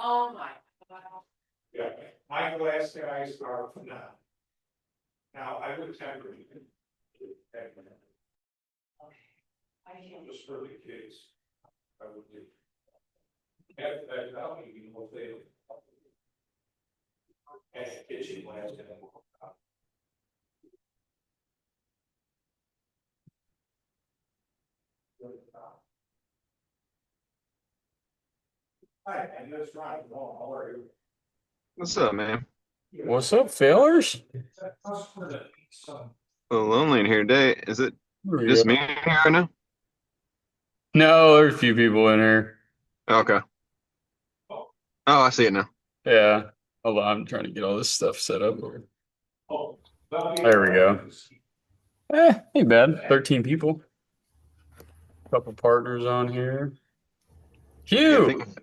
Yeah, my glass guys are phenomenal. Now, I would tend to. Just for the kids. I would do. That helped me, they. And kitchen glass. Hi, and that's right. How are you? What's up, man? What's up, fellers? A little lonely in here today. Is it There we just go. me here right now? No, there's a few people in here. Okay. Oh, I see it now. Yeah. Hold on, I'm trying to get all this stuff set up. Oh, There we go. Ain't bad. 13 people. Couple partners on here. Yeah, I think Hugh,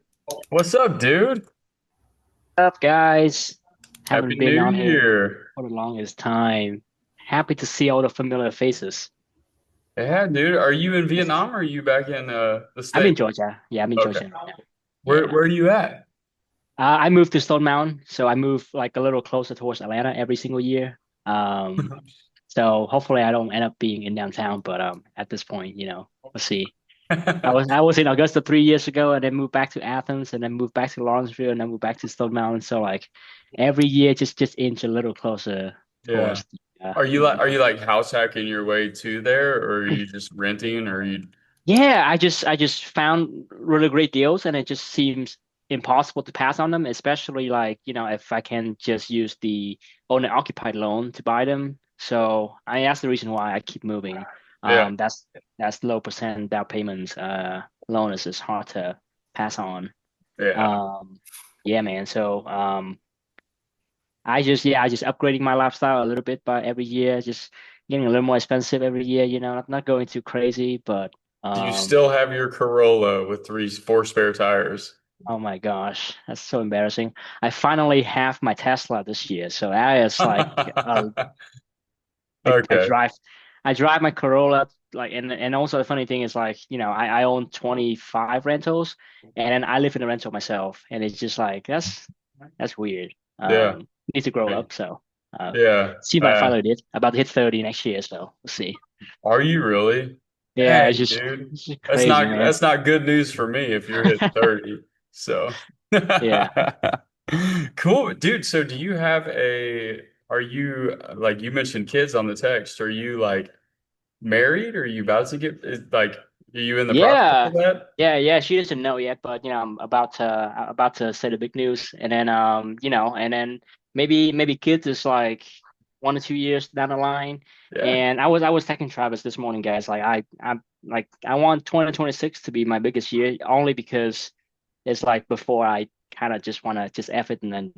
what's up, dude? Up, guys? Happy Haven't been New on here Year. for the longest time. Happy to see all the familiar faces. Yeah, dude. Are you in Vietnam or are you back in the I'm in States? Georgia. Yeah, I'm in Okay. Georgia right now. Where Yeah. where are you at? I moved to Stone Mountain, so I move like a little closer towards Atlanta every single year. Um, so hopefully I don't end up being in downtown, but at this point, we'll see. I was in Augusta 3 years ago, and then moved back to Athens, and then moved back to Lawrenceville, and then moved back to Stone Mountain. So like every year, just inch a little closer Yeah. towards the, Are you like house hacking your way to there, or are you just renting, or are you? Yeah, I just found really great deals, and it just seems impossible to pass on them, especially like, if I can just use the owner occupied loan to buy them. So that's the reason why I keep moving. Yeah, That's low percent down payments. Loan is just hard to pass on. yeah, Um, yeah, man. So I just upgrading my lifestyle a little bit by every year, just getting a little more expensive every year, not going too crazy, but do you um still have your Corolla with four spare tires? oh my gosh, that's so embarrassing. I finally have my Tesla this year, so that is like I Okay. drive my Corolla, like, and also the funny thing is, like, I own 25 rentals, and then I live in a rental myself, and it's just like that's weird. Yeah. Need to grow up, so Yeah. see my father did about to hit 30 next year, so we'll see. Are you really? Yeah, Dang, dude. it's just That's crazy, not man. that's not good news for me if you're hitting 30. So Yeah. cool, dude. So do you have are you like you mentioned kids on the text? Are you like married? Or are you about to like are you in the process Yeah, of that? yeah. She doesn't know yet, but I'm about to say the big news, and then and then maybe kids is like 1 or 2 years down the line. Yeah. And I was texting Travis this morning, guys. Like I want 2026 to be my biggest year, only because it's like before I kind of just want to just F it, and then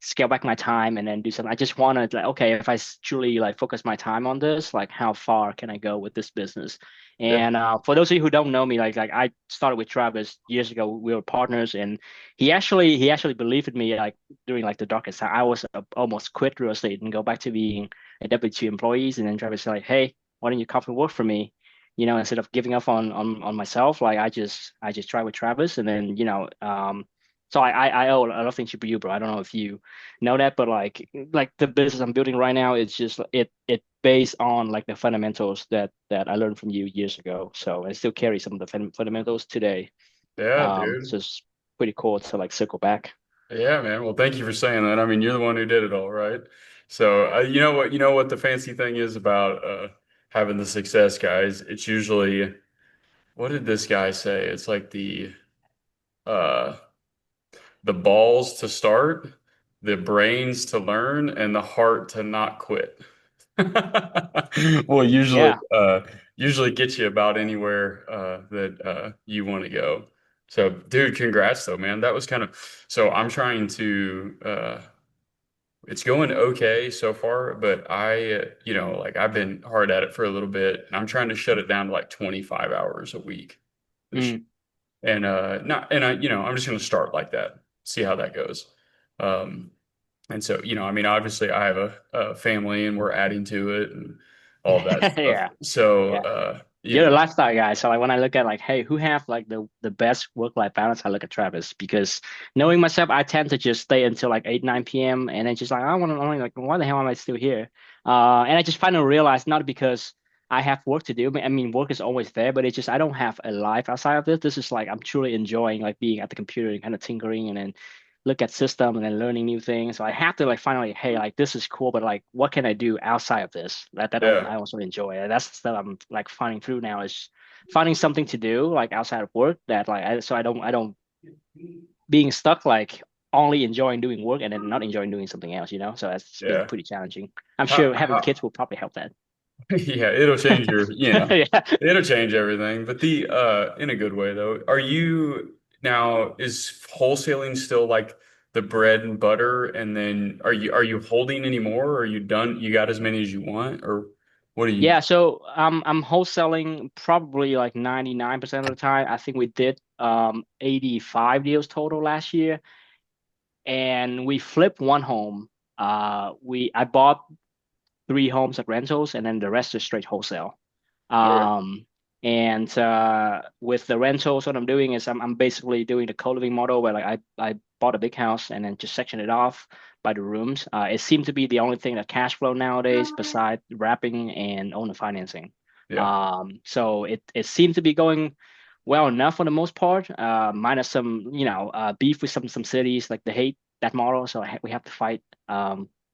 scale back my time and then do something. I just want to, like, okay, if I truly like focus my time on this, like how far can I go with this business? Yeah. And for those of you who don't know me, like I started with Travis years ago. We were partners, and he actually believed in me, like during like the darkest time. I was almost quit real estate and go back to being a W-2 employees. And then Travis said like, hey, why don't you come and work for me? Instead of giving up on myself, like I just try with Travis, and then so I owe a lot of things to you, bro. I don't know if you know that, but like the business I'm building right now, it's just it based on like the fundamentals that I learned from you years ago. So I still carry some of the fundamentals today. Yeah, So dude. it's pretty cool to like circle back. Yeah, man. Well, thank you for saying that. I mean, you're the one who did it all, right? So, you know what the fancy thing is about having the success, guys. It's usually, what did this guy say? It's like uh the balls to start, the brains to learn, and the heart to not quit. Well, usually Yeah. usually get you about anywhere that you want to go. So, dude, congrats though, man. That was kind of so I'm trying to it's going okay so far, but like I've been hard at it for a little bit, and I'm trying to shut it down to like 25 hours a week this year. Mm. And not and I'm just going to start like that, see how that goes. Um, and so, I mean, obviously I have a family and we're adding to it and all of that stuff. Yeah. So, Yeah. You're Yeah. a lifestyle guy. So like when I look at like, hey, who have like the best work-life balance, I look at Travis because knowing myself, I tend to just stay until like 8, 9 p.m. and then just like I want to only like why the hell am I still here? And I just finally realized not because I have work to do. I mean, work is always there, but it's just I don't have a life outside of this. This is like I'm truly enjoying like being at the computer and kind of tinkering and then look at system and then learning new things. So I have to like finally, hey, like this is cool, but like what can I do outside of this Yeah. I also enjoy? And that's the stuff I'm like finding through now is finding something to do like outside of work that like I don't being stuck like only enjoying doing work and then not enjoying doing something else, you know? So that's been Yeah. pretty challenging. I'm How, sure having how, kids will probably help that. yeah, it'll change your, Yeah. it'll change everything. But in a good way though. Are you now, is wholesaling still like the bread and butter? And then are you holding any more? Or are you done? You got as many as you want? Or what are you? Yeah, so I'm wholesaling probably like 99% of the time. I think we did 85 deals total last year and we flipped one home. I bought 3 homes at rentals and then the rest is straight wholesale. Okay. Um, and with the rentals, what I'm doing is I'm basically doing the co-living model where like I bought a big house and then just section it off by the rooms. It seemed to be the only thing that cash flow nowadays beside wrapping and owner financing. Yeah. So it seemed to be going well enough for the most part, minus some beef with some cities like they hate that model, so we have to fight.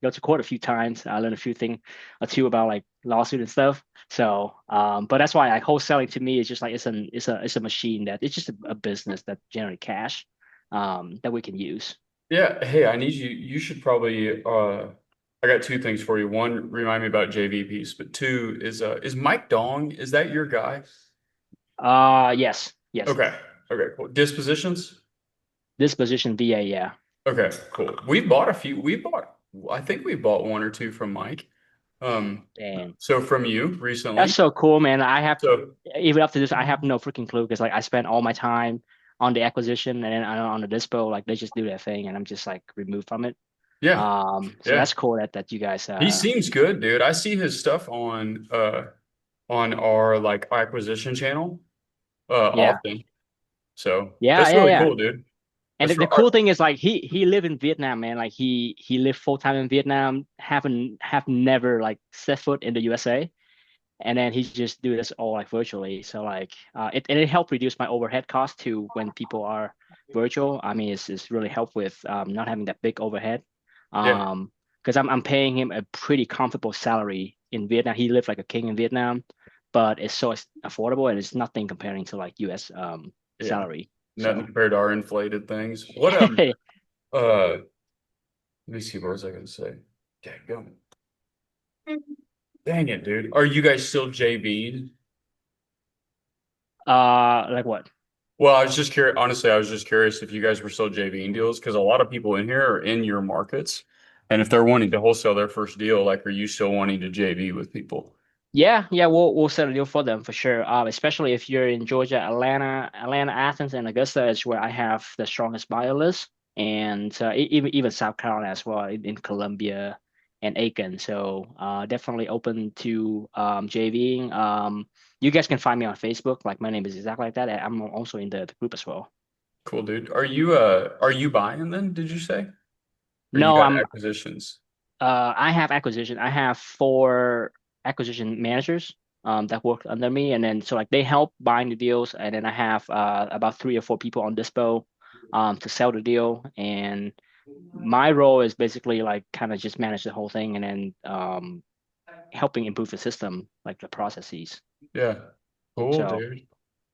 Go to court a few times. I learned a few things or two about like lawsuit and stuff. So, but that's why like wholesaling to me is just like it's a machine that it's just a business that generate cash, that we can use. Yeah. Hey, I need you. You should probably, I got two things for you. One, remind me about JV piece, but two is Mike Dong, is that your guy? Yes, yes. Okay. Okay, cool. Dispositions? This position VA, yeah. Okay, cool. We've bought a few. I think we bought one or two from Mike. And So from you that's recently. so cool, man. I have So even after this, I have no freaking clue because like I spent all my time on the acquisition and then on the dispo, like they just do their thing and I'm just like removed from it. yeah, So yeah. that's cool that you guys He seems good, dude. I see his stuff on our like acquisition channel yeah. often. So Yeah, that's yeah, really yeah. cool, dude. And That's the real. cool thing is like he lived in Vietnam, man. Like he lived full time in Vietnam, have never like set foot in the USA. And then he just do this all like virtually. So like it helped reduce my overhead cost too when people are virtual. I mean it's really helped with not having that big overhead. Yeah. Because I'm paying him a pretty comfortable salary in Vietnam. He lived like a king in Vietnam, but it's so affordable and it's nothing comparing to like US Yeah. salary. Nothing So compared to our inflated things. What let me see, what was I gonna say? Dang, dang it, dude. Are you guys still JV'd? like what? Well, I was just curious. Honestly, I was just curious if you guys were still JVing deals because a lot of people in here are in your markets. And if they're wanting to wholesale their first deal, like, are you still wanting to JV with people? Yeah, yeah, we'll set a deal for them for sure. Especially if you're in Georgia, Atlanta, Athens, and Augusta is where I have the strongest buyer list, and even South Carolina as well, in Columbia and Aiken. So definitely open to JVing. You guys can find me on Facebook. Like my name is exactly like that. And I'm also in the group as well. Cool, dude. Are you buying then, did you say? Or you No, got acquisitions? I have acquisition. I have 4 acquisition managers that work under me, and then so like they help buying the deals, and then I have about 3 or 4 people on Dispo to sell the deal, and my role is basically like kind of just manage the whole thing, and then helping improve the system, like the processes. Yeah. Cool, So dude.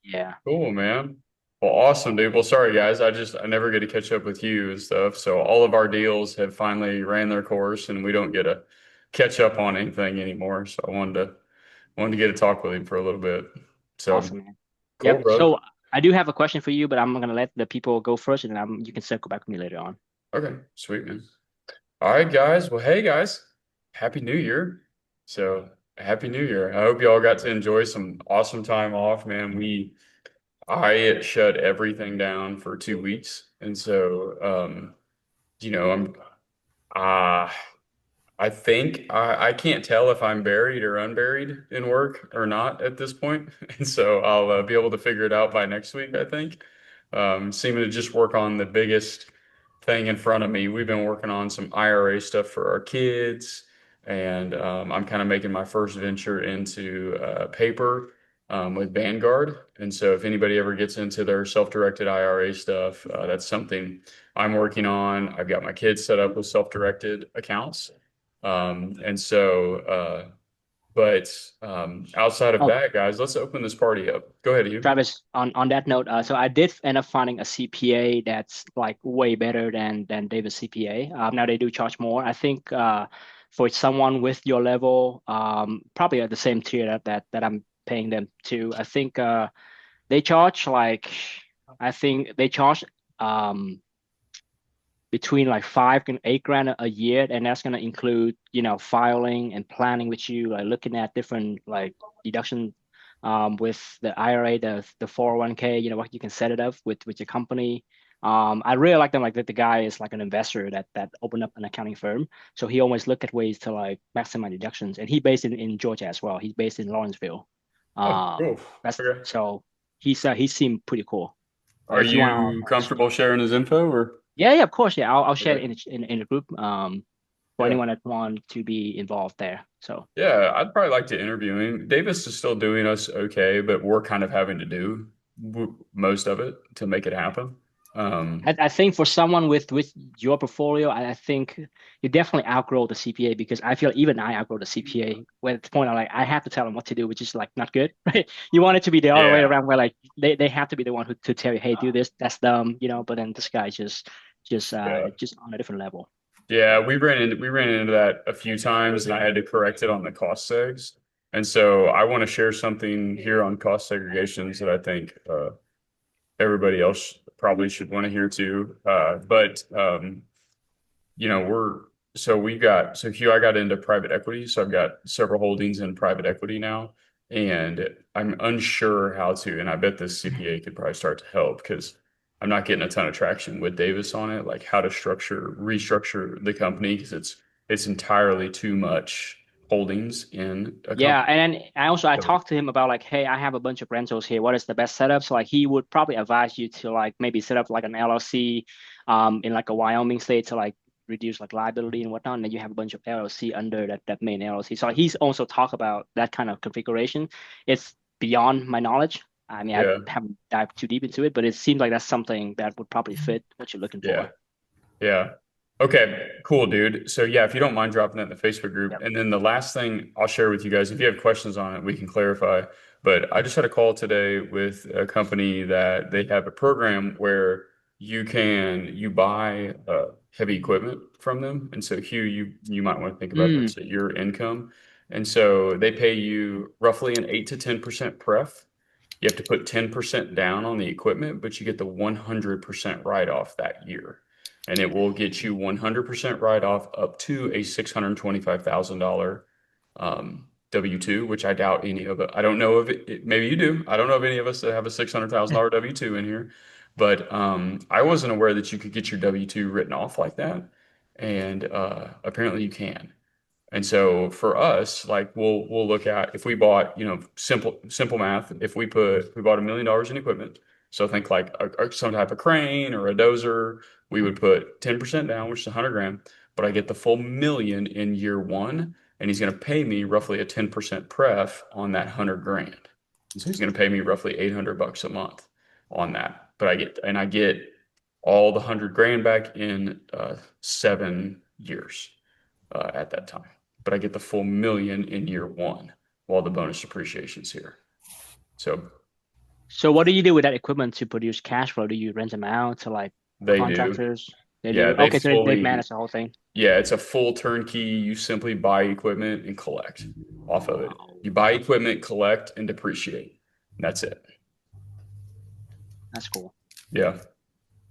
yeah, Cool, man. Well, awesome, dude. Well, sorry, guys. I never get to catch up with you and stuff. So all of our deals have finally ran their course and we don't get to catch up on anything anymore. So I wanted to get to talk with him for a little bit. So awesome, man. cool, Yep. brother. So I do have a question for you, but I'm gonna let the people go first, and you can circle back with me later on. Okay, sweet, man. All right, guys. Well, hey, guys. Happy New Year. So happy New Year. I hope you all got to enjoy some awesome time off, man. I shut everything down for 2 weeks. And so, I'm, uh, I think I can't tell if I'm buried or unburied in work or not at this point. And so I'll be able to figure it out by next week, I think. Seeming to just work on the biggest thing in front of me. We've been working on some IRA stuff for our kids, and I'm kind of making my first venture into paper with Vanguard. And so if anybody ever gets into their self-directed IRA stuff, that's something I'm working on. I've got my kids set up with self-directed accounts. And so, but outside of Oh, that, guys, let's open this party up. Go ahead, you. Travis, on that note, so I did end up finding a CPA that's like way better than David's CPA. Now they do charge more. I think for someone with your level, probably at the same tier that I'm paying them to. I think they charge like I think they charge between like 5 and 8 grand a year, and that's gonna include filing and planning with you, like looking at different like deduction with the IRA, the 401k, what you can set it up with your company. I really like them, like that the guy is like an investor that opened up an accounting firm. So he always look at ways to like maximize deductions. And he based in Georgia as well. He's based in Lawrenceville. Oh, cool. That's Okay. so he seemed pretty cool. Are If you want, you comfortable sharing his info or? yeah, of course, yeah. I'll share it Okay. in the group for Yeah. anyone that want to be involved there. So Yeah, I'd probably like to interview him. Davis is still doing us okay, but we're kind of having to do most of it to make it happen. Um, I think for someone with your portfolio, I think you definitely outgrow the CPA, because I feel even I outgrow the CPA when at the point I'm like I have to tell them what to do, which is like not good, right? You want it to be the other way yeah. around, where like they have to be the one who to tell you, hey, do this, that's dumb, but then this guy just Yeah. just on a different level. Yeah, we ran into that a few times, and I had to correct it on the cost segs. And so I want to share something here on cost segregations that I think everybody else probably should want to hear too. But we're so we've got so Hugh, I got into private equity, so I've got several holdings in private equity now, and I'm unsure how to, and I bet this CPA could probably start to help because I'm not getting a ton of traction with Davis on it, like how to restructure the company because it's entirely too much holdings in a Yeah, company. and then I So, talked to him about like, hey, I have a bunch of rentals here. What is the best setup? So like he would probably advise you to like maybe set up like an LLC in like a Wyoming state to like reduce like liability and whatnot. And then you have a bunch of LLC under that main LLC. So he's also talked about that kind of configuration. It's beyond my knowledge. I mean, I yeah, haven't dived too deep into it, but it seems like that's something that would probably fit what you're looking yeah. for. Yeah. Okay, cool, dude. So yeah, if you don't mind dropping that in the Facebook group. Yep. And then the last thing I'll share with you guys, if you have questions on it, we can clarify. But I just had a call today with a company that they have a program where you buy heavy equipment from them. And so Hugh, you might want to think about Mm, this at your income. And so they pay you roughly an 8 to 10% pref. You have to put 10% down on the equipment, but you get the 100% write-off that year, and it will get you 100% write-off up to a $625,000 W-2, which I doubt any of it. I don't know if maybe you do. I don't know of any of us that have a $600,000 W-2 in here, but I wasn't aware that you could get your W-2 written off like that, and apparently you can. And so for us, like we'll look at if we bought, simple math, if we bought $1 million in equipment, so think like some type of crane or a dozer, we would put 10% down, which is 100 grand, but I get the full million in year one, and he's going to pay me roughly a 10% pref on that 100 grand. And so he's going to pay me roughly $800 a month on that. But I get all the 100 grand back in 7 years at that time, but I get the full million in year one while the bonus depreciation's here. So So what do you do with that equipment to produce cash flow? Do you rent them out to like they do. contractors? They Yeah, do. they Okay, so they fully, manage the whole thing. yeah, it's a full turnkey. You simply buy equipment and collect off of it. Wow, You buy equipment, collect, and depreciate. And that's it. that's cool. Yeah.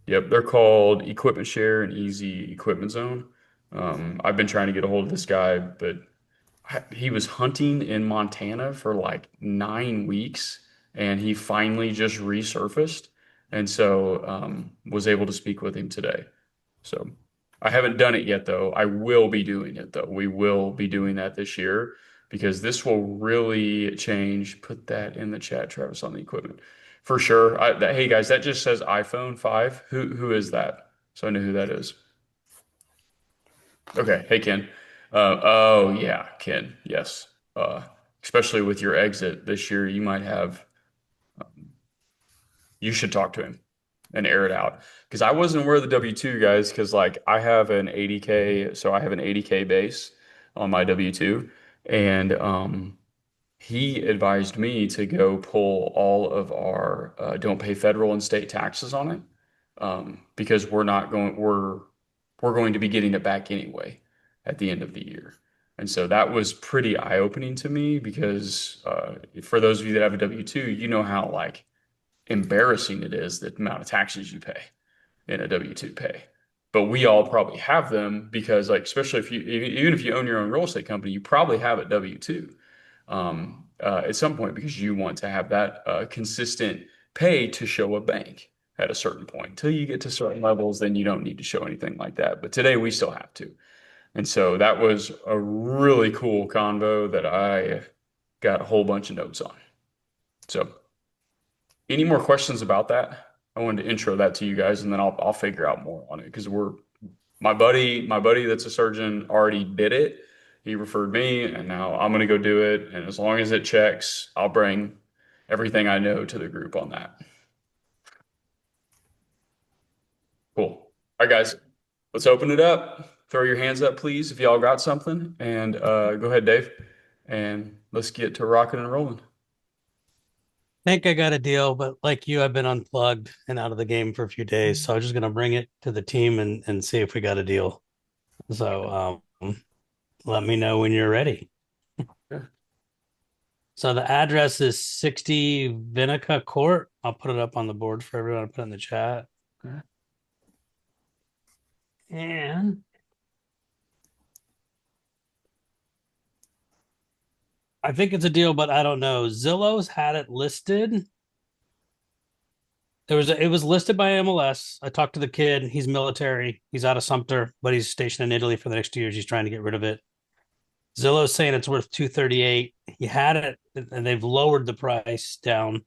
Yep. They're called Equipment Share and Easy Equipment Zone. I've been trying to get a hold of this guy, but he was hunting in Montana for like 9 weeks, and he finally just resurfaced, and so was able to speak with him today. So I haven't done it yet though. I will be doing it though. We will be doing that this year because this will really change. Put that in the chat, Travis, on the equipment. For sure. Hey guys, that just says iPhone 5. Who is that? So I know who that is. Okay. Hey Ken. Oh yeah, Ken. Yes. Especially with your exit this year, you might have you should talk to him and air it out. Because I wasn't aware of the W-2 guys, because like I have an 80K, so I have an 80K base on my W-2. And he advised me to go pull all of our don't pay federal and state taxes on it. Because we're going to be getting it back anyway at the end of the year. And so that was pretty eye-opening to me because for those of you that have a W-2, you know how like embarrassing it is the amount of taxes you pay in a W-2 pay. But we all probably have them because like, especially if you, even if you own your own real estate company, you probably have a W-2 at some point because you want to have that consistent pay to show a bank at a certain point. Until you get to certain levels, then you don't need to show anything like that. But today we still have to. And so that was a really cool convo that I got a whole bunch of notes on. So any more questions about that? I wanted to intro that to you guys, and then I'll figure out more on it because my buddy that's a surgeon already did it. He referred me, and now I'm gonna go do it. And as long as it checks, I'll bring everything I know to the group on that. Cool. All right, guys, let's open it up. Throw your hands up, please, if y'all got something. And go ahead, Dave, and let's get to rocking and rolling. Think I got a deal, but like you, I've been unplugged and out of the game for a few days. So I'm just gonna bring it to the team and see if we got a deal. So let me know when you're ready. Sure. So the address is 60 Vinica Court. I'll put it up on the board for everyone to put in the chat. Okay. And I think it's a deal, but I don't know. Zillow's had it listed. It was listed by MLS. I talked to the kid. He's military. He's out of Sumter, but he's stationed in Italy for the next 2 years. He's trying to get rid of it. Zillow's saying it's worth 238. He had it, and they've lowered the price down.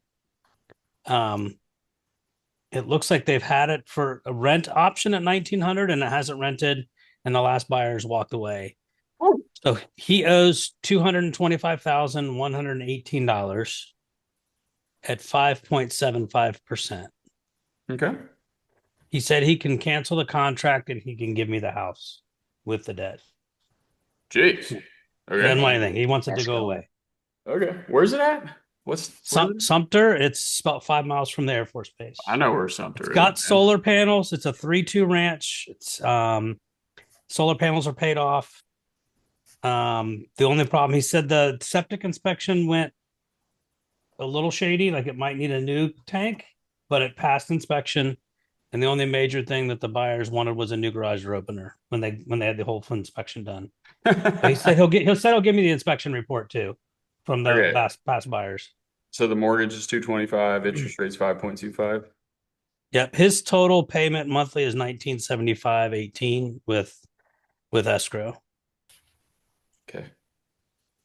It looks like they've had it for a rent option at 1,900, and it hasn't rented. And the last buyers walked away. So he owes $225,118 at 5.75%. Okay. He said he can cancel the contract and he can give me the house with the debt. Jeez. He Okay. doesn't want anything. He wants it to Let's go go. away. Okay. Where's it at? Where's it? Sumter, it's about 5 miles from the Air Force Base. I know where Sumter It's is. got man. solar panels. It's a 3-2 ranch. It's solar panels are paid off. The only problem, he said the septic inspection went a little shady, like it might need a new tank, but it passed inspection. And the only major thing that the buyers wanted was a new garage door opener when they had the whole full inspection done. But he said he'll give me the inspection report too from the Okay. past buyers. So the mortgage is 225, interest rate's 5.25. Yep, his total payment monthly is 1975.18 with escrow. Okay.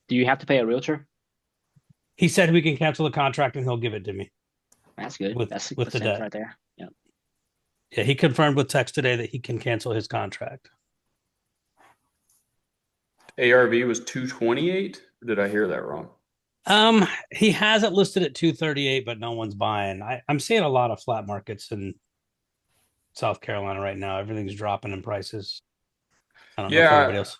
Do you have to pay a realtor? He said we can cancel the contract and he'll give it to me. That's good. With- That's with the 6% debt. right there. Yeah. Yeah, he confirmed with text today that he can cancel his contract. ARV was 228? Or did I hear that wrong? He has it listed at 238, but no one's buying. I'm seeing a lot of flat markets in South Carolina right now. Everything's dropping in prices. I don't know if Yeah. everybody else.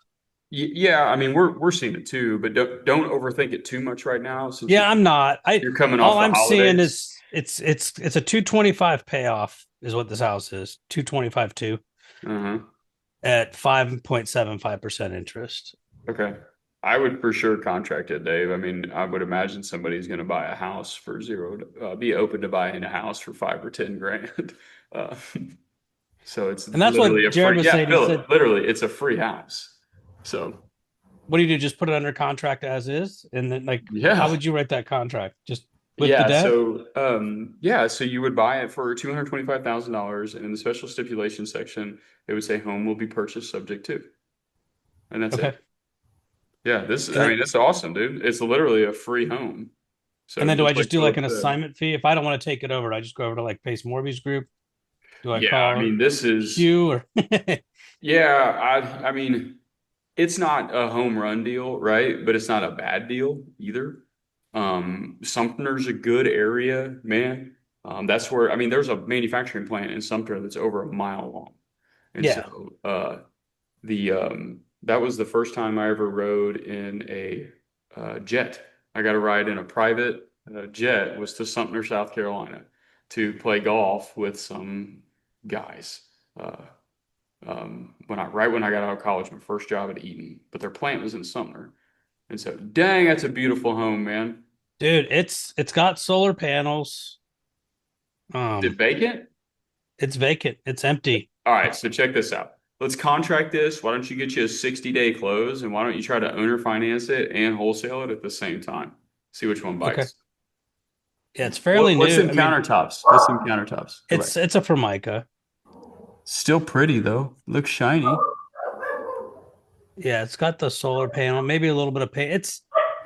Yeah, I mean we're seeing it too, but don't overthink it too much right now. Since Yeah, I'm not. you're coming off All the I'm seeing holidays. is it's a 225 payoff is what this house is. 225.2 Uh-huh. at 5.75% interest. Okay. I would for sure contract it, Dave. I mean, I would imagine somebody's going to buy a house for zero, be open to buying a house for 5 or 10 grand. Uh, so it's And that's what literally a Jared free, was yeah, saying. He Philip, said- literally, it's a free house. So What do you do? Just put it under contract as is, and then like, yeah, how would you write that contract? Just with the Yeah, debt? so you would buy it for $225,000, and in the special stipulation section, it would say home will be purchased subject to, and that's Okay. it. Yeah, this And I then, mean, it's awesome, dude. It's literally a free home. and So then do I just just like do like Philip an said. assignment fee? If I don't want to take it over, I just go over to like Pace Mortgage Group. Do I Yeah, I call mean, this is you or yeah, I mean, it's not a home run deal, right? But it's not a bad deal either. Sumter's a good area, man. That's where I mean, there's a manufacturing plant in Sumter that's over a mile long. And yeah. so the that was the first time I ever rode in a jet. I got to ride in a private jet was to Sumter, South Carolina to play golf with some guys. Uh, when I got out of college, my first job at Eaton, but their plant was in Sumner. And so, dang, that's a beautiful home, man. Dude, it's got solar panels. Is it Um, vacant? it's vacant. It's empty. All right, so check this out. Let's contract this. Why don't you get you a 60-day close, and why don't you try to owner finance it and wholesale it at the same time? See which one Okay. bites. Yeah, it's fairly What's new. in I mean, countertops? What's in countertops? Go back. it's a Formica. Still pretty though. Looks shiny. Yeah, it's got the solar panel, maybe a little bit of paint.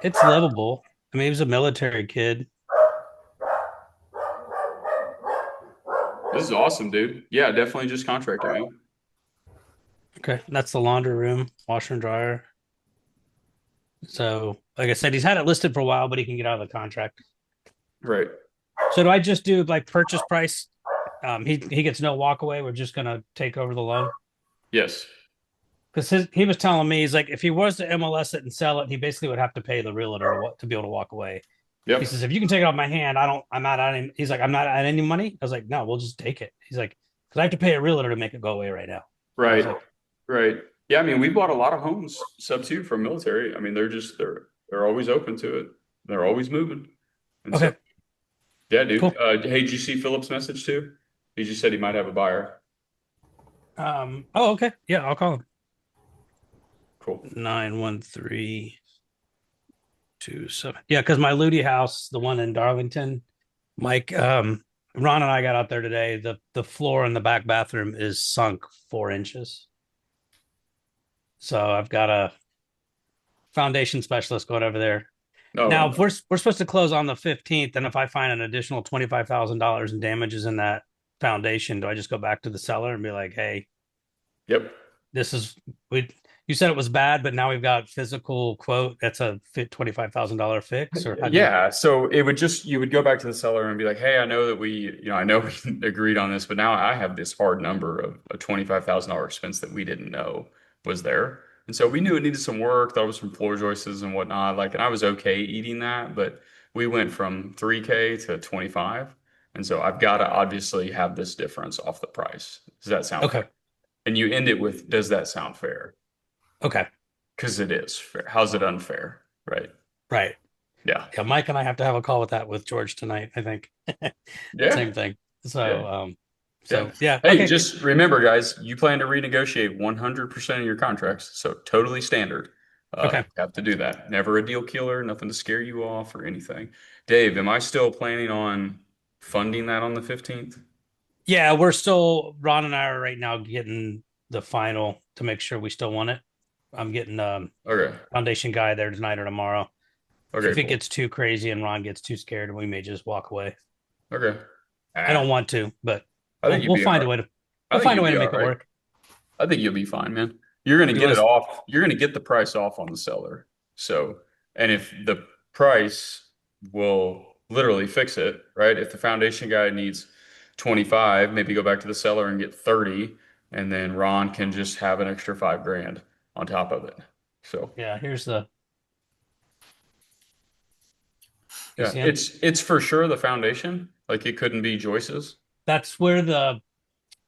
It's livable. I mean, he was a military kid. This is awesome, dude. Yeah, definitely just contract it, man. Okay, that's the laundry room, washer and dryer. So, like I said, he's had it listed for a while, but he can get out of the contract. Right. So, do I just do like purchase price? He gets no walk away. We're just gonna take over the loan Yes. because he was telling me he's like if he was to MLS it and sell it, he basically would have to pay the realtor to be able to walk away. He Yep. says if you can take it off my hand, I'm not out any. He's like I'm not at any money. I was like no, we'll just take it. He's like because I have to pay a realtor to make it go away right now. I was Right. like Right. Yeah, I mean, we bought a lot of homes sub two from military. I mean, they're always open to it. They're always moving. And so okay, yeah, dude. cool. Hey, did you see Philip's message too? He just said he might have a buyer. Oh okay, yeah, I'll call him Cool. 91327. Yeah, because my Ludi house, the one in Darlington, Mike, Ron and I got out there today. The floor in the back bathroom is sunk 4 inches. So I've got a foundation specialist going over there. Oh, Now, if we're supposed to close on the 15th, and if I find an additional $25,000 in damages in that foundation, do I just go back to the seller and be like, hey, yep. this is you said it was bad, but now we've got physical quote. That's a $25,000 fix, or how do you? Yeah, so you would go back to the seller and be like, "Hey, I know that I know we agreed on this, but now I have this hard number of a $25,000 expense that we didn't know was there." And so we knew it needed some work. That was from floor joists and whatnot. Like, and I was okay eating that, but we went from 3K to 25. And so I've got to obviously have this difference off the price. Does that sound Okay, fair? And you end it with, does that sound fair? okay, Because it is fair. How's it unfair? Right. right. Yeah. Yeah, Mike and I have to have a call with George tonight. I think Yeah. same thing. So, Yeah. yeah. Hey, Okay. just remember, guys, you plan to renegotiate 100% of your contracts. So totally standard. Okay. You have to do that. Never a deal killer, nothing to scare you off or anything. Dave, am I still planning on funding that on the 15th? Yeah, Ron and I are right now getting the final to make sure we still want it. I'm getting Okay. foundation guy there tonight or tomorrow. Okay, If it cool. gets too crazy and Ron gets too scared, we may just walk away. Okay. I don't want to, but I think we'll you'd be find a all way right. to I we'll think find a you'd way be to all make it right. work. I think you'll be fine, man. You're gonna You get want it to off. You're gonna get the price off on the seller. So, and if the price will literally fix it, right? If the foundation guy needs 25, maybe go back to the seller and get 30, and then Ron can just have an extra 5 grand on top of it. So, Yeah, here's the you yeah, see 'em? it's for sure the foundation. Like it couldn't be Joyce's. That's where the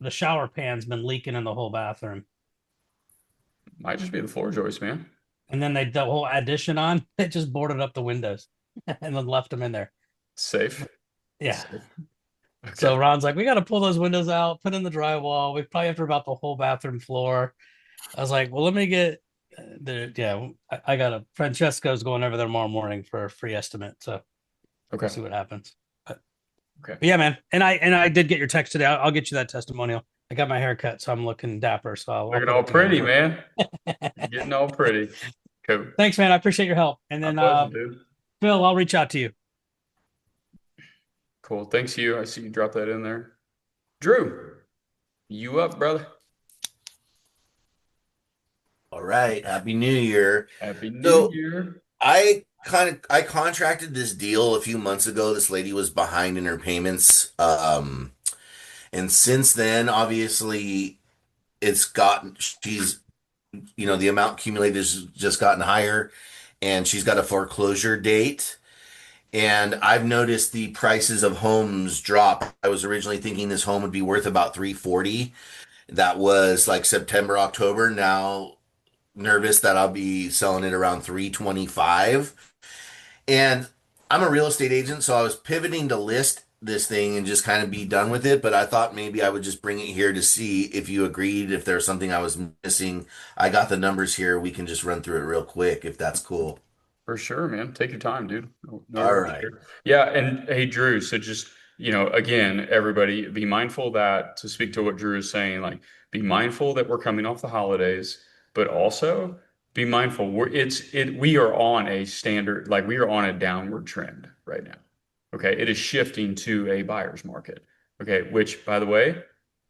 shower pan's been leaking in the whole bathroom. Might just be the floor joist, man. And then they the whole addition on, it just boarded up the windows and then left them in there. Safe. Yeah. Safe. Okay. So Ron's like, we got to pull those windows out, put in the drywall. We probably have to about the whole bathroom floor. I was like, well, let me get I got Francesco's going over there tomorrow morning for a free estimate. So Okay. We'll see what happens. Okay. But yeah, man. And I did get your text today. I'll get you that testimonial. I got my hair cut, so I'm looking dapper. So I'll Looking put all it together pretty, for man. You're getting all pretty. Cool. Thanks, man. I appreciate your help. And My then pleasure, dude. Phil, I'll reach out to you. Cool. Thanks you. I see you drop that in there. Drew, you up, brother? All right, Happy New Year. Happy New So Year. I contracted this deal a few months ago. This lady was behind in her payments. And since then, obviously, she's, the amount accumulated has just gotten higher, and she's got a foreclosure date. And I've noticed the prices of homes drop. I was originally thinking this home would be worth about 340. That was like September, October. Now nervous that I'll be selling it around 325. And I'm a real estate agent, so I was pivoting to list this thing and just kind of be done with it. But I thought maybe I would just bring it here to see if you agreed, if there's something I was missing. I got the numbers here. We can just run through it real quick if that's cool. For sure, man. Take your time, dude. No All rush right. here. Yeah, and hey, Drew, so just, again, everybody be mindful that to speak to what Drew is saying, like be mindful that we're coming off the holidays, but also be mindful we are on a standard, like we are on a downward trend right now. Okay. It is shifting to a buyer's market. Okay, which by the way,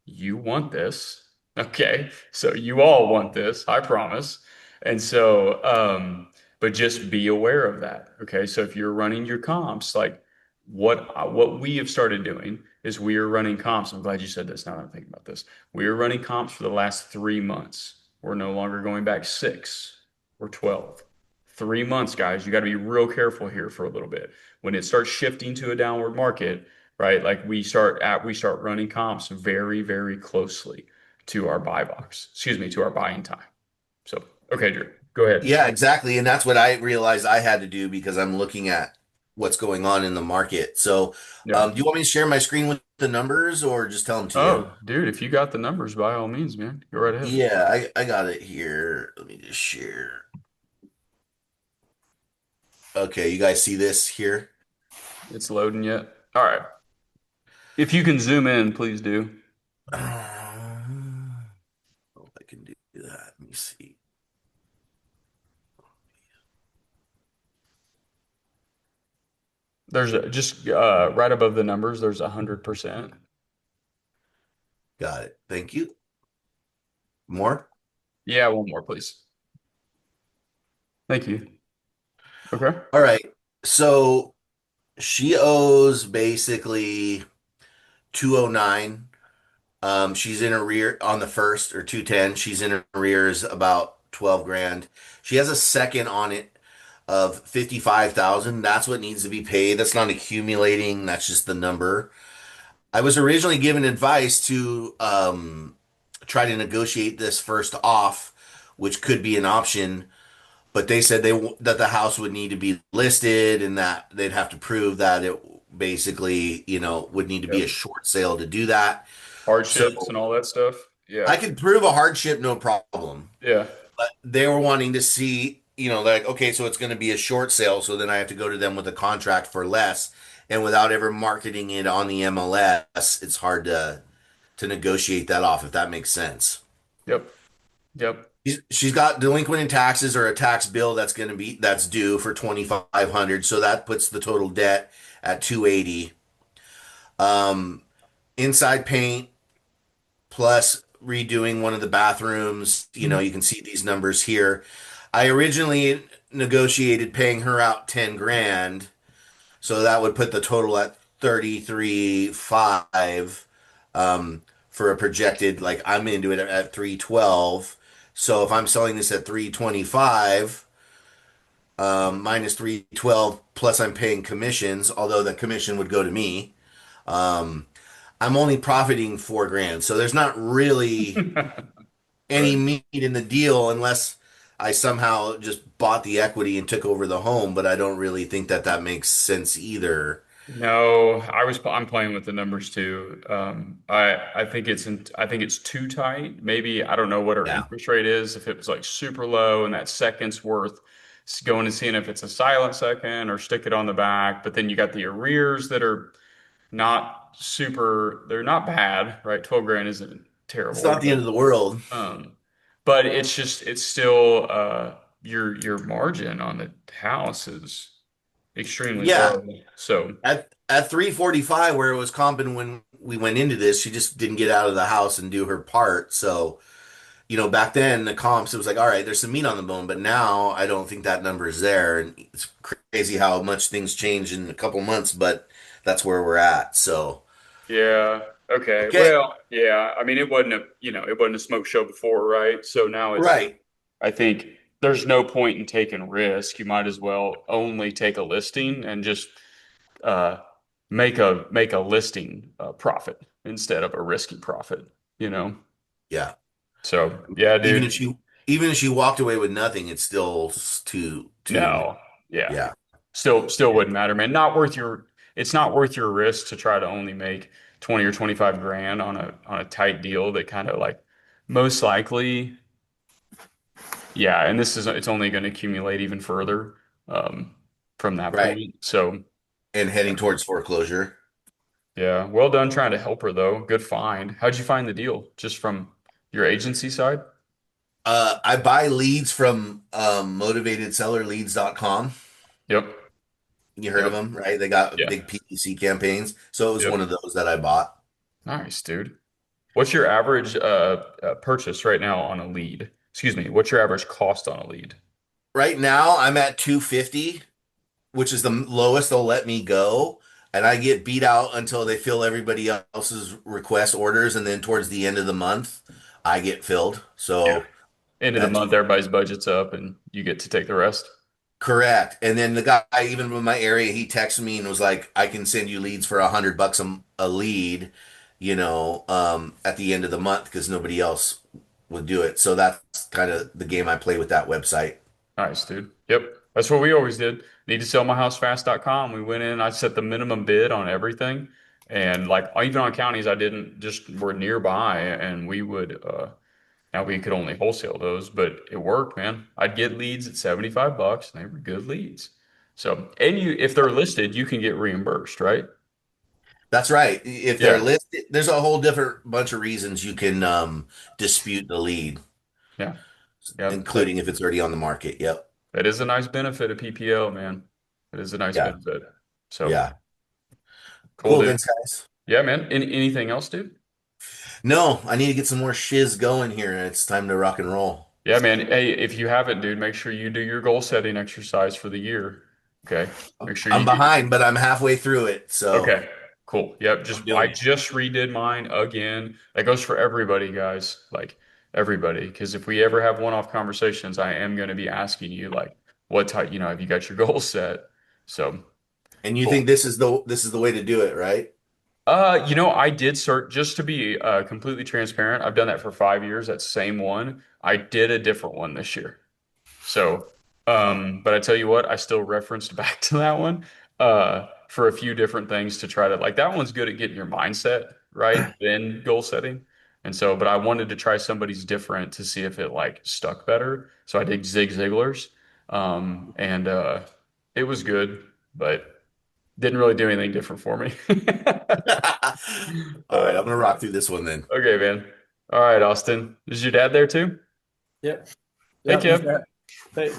you want this. Okay. So you all want this, I promise. And so but just be aware of that. Okay. So if you're running your comps, like what we have started doing is we are running comps. I'm glad you said this now that I'm thinking about this. We are running comps for the last 3 months. We're no longer going back 6 or 12. 3 months, guys. You got to be real careful here for a little bit. When it starts shifting to a downward market, right? Like we start running comps very, very closely to our to our buying time. So, okay, Drew, go ahead. Yeah, exactly. And that's what I realized I had to do because I'm looking at what's going on in the market. So, Yeah. do you want me to share my screen with the numbers or just tell them to you? Oh, dude, if you got the numbers, by all means, man, go right ahead. Yeah, I got it here. Let me just share. Okay, you guys see this here? It's loading yet. All right. If you can zoom in, please do. Oh, I can do that. Let me see. There's just right above the numbers, there's 100%. Got it. Thank you. More? Yeah, one more, please. Thank you. Okay. All right. So she owes basically 209. She's in arrear on the first, or 210. She's in arrears about 12 grand. She has a second on it of 55,000. That's what needs to be paid. That's not accumulating. That's just the number. I was originally given advice to try to negotiate this first off, which could be an option, but they said that the house would need to be listed and that they'd have to prove that it basically, would need to be a short sale to do that. Hardships So and all that stuff. Yeah. I could prove a hardship, no problem. Yeah. But they were wanting to see, like, okay, so it's going to be a short sale. So then I have to go to them with a contract for less. And without ever marketing it on the MLS, it's hard to negotiate that off, if that makes sense. Yep. Yep. She's got delinquent in taxes or a tax bill that's due for 2,500. So that puts the total debt at 280. Inside paint plus redoing one of the bathrooms. You can see these numbers here. I originally negotiated paying her out 10 grand. So that would put the total at 33.5 for a projected, like I'm into it at 312. So if I'm selling this at 325, minus 312, plus I'm paying commissions, although the commission would go to me. I'm only profiting 4 grand. So there's not really any meat in the deal unless I somehow just bought the equity and took over the home, but I don't really think that makes sense either. No, I'm playing with the numbers too. I think it's too tight. Maybe I don't know what her Yeah. interest rate is. If it was like super low and that second's worth going and seeing if it's a silent second or stick it on the back. But then you got the arrears that are not super, they're not bad, right? 12 grand isn't It's terrible, not the end of the world. um, but it's still your margin on the house is extremely Yeah. low. So At 345, where it was comping when we went into this, she just didn't get out of the house and do her part. So, back then the comps, it was like, all right, there's some meat on the bone, but now I don't think that number is there. And it's crazy how much things change in a couple months, but that's where we're at. So, yeah, okay. okay, Well, yeah. I mean, it wasn't a smoke show before, right? So now right, I think there's no point in taking risk. You might as well only take a listing and just uh, make a listing profit instead of a risky profit, you know? yeah. So yeah, Even dude. if she walked away with nothing, it's still too, No, yeah. yeah, Still wouldn't matter, man. It's not worth your risk to try to only make 20 or 25 grand on a tight deal that kind of like most likely, yeah, and it's only going to accumulate even further um from that right. point. So And heading towards foreclosure. yeah, well done trying to help her though. Good find. How'd you find the deal? Just from your agency side? I buy leads from motivatedsellerleads.com. Yep. You heard of Yep. them, right? They got Yeah. big PPC campaigns. So it was Yep. one of those that I bought. Nice, dude. What's your average purchase right now on a lead? Excuse me. What's your average cost on a lead? Right now, I'm at 250, which is the lowest they'll let me go. And I get beat out until they fill everybody else's request orders. And then towards the end of the month, I get filled. Yeah. So End of the that's month, everybody's budget's up and you get to take the rest. correct. And then the guy, even from my area, he texted me and was like, I can send you leads for $100 a lead, at the end of the month because nobody else would do it. So that's kind of the game I play with that website. Nice, dude. Yep. That's what we always did. Need to sell my house fast.com. We went in, I set the minimum bid on everything. And like even on counties I didn't just were nearby and we would now we could only wholesale those, but it worked, man. I'd get leads at $75 and they were good leads. So, and if they're listed, you can get reimbursed, right? That's right. If they're Yeah. listed, there's a whole different bunch of reasons you can dispute the lead, Yeah. Yeah. including if it's already on the market. Yep. That is a nice benefit of PPO, man. It is a nice Yeah. benefit. So Yeah. cool, Cool. dude. Thanks, guys. Yeah, man. Anything else, dude? No, I need to get some more shiz going here. It's time to rock and roll. Yeah, man. Hey, if you haven't, dude, make sure you do your goal setting exercise for the year. Okay. Make sure I'm you do. behind, but I'm halfway through it. So Okay. Cool. Yep. I'm doing I it. just redid mine again. That goes for everybody, guys. Like everybody. Because if we ever have one-off conversations, I am going to be asking you like what type, have you got your goals set? So And you cool. think this is the way to do it, right? I did search just to be completely transparent. I've done that for 5 years, that same one. I did a different one this year. So, but I tell you what, I still referenced back to that one for a few different things to try to like that one's good at getting your mindset right, then goal setting. And so, but I wanted to try somebody's different to see if it like stuck better. So I did Zig Ziglar's, and it was good, but didn't really do anything different for me. All right, I'm gonna rock through this one then. Okay, man. All right, Austin. Is your dad there too? Yep. Hey, Yep, he's Kev. there. Hey.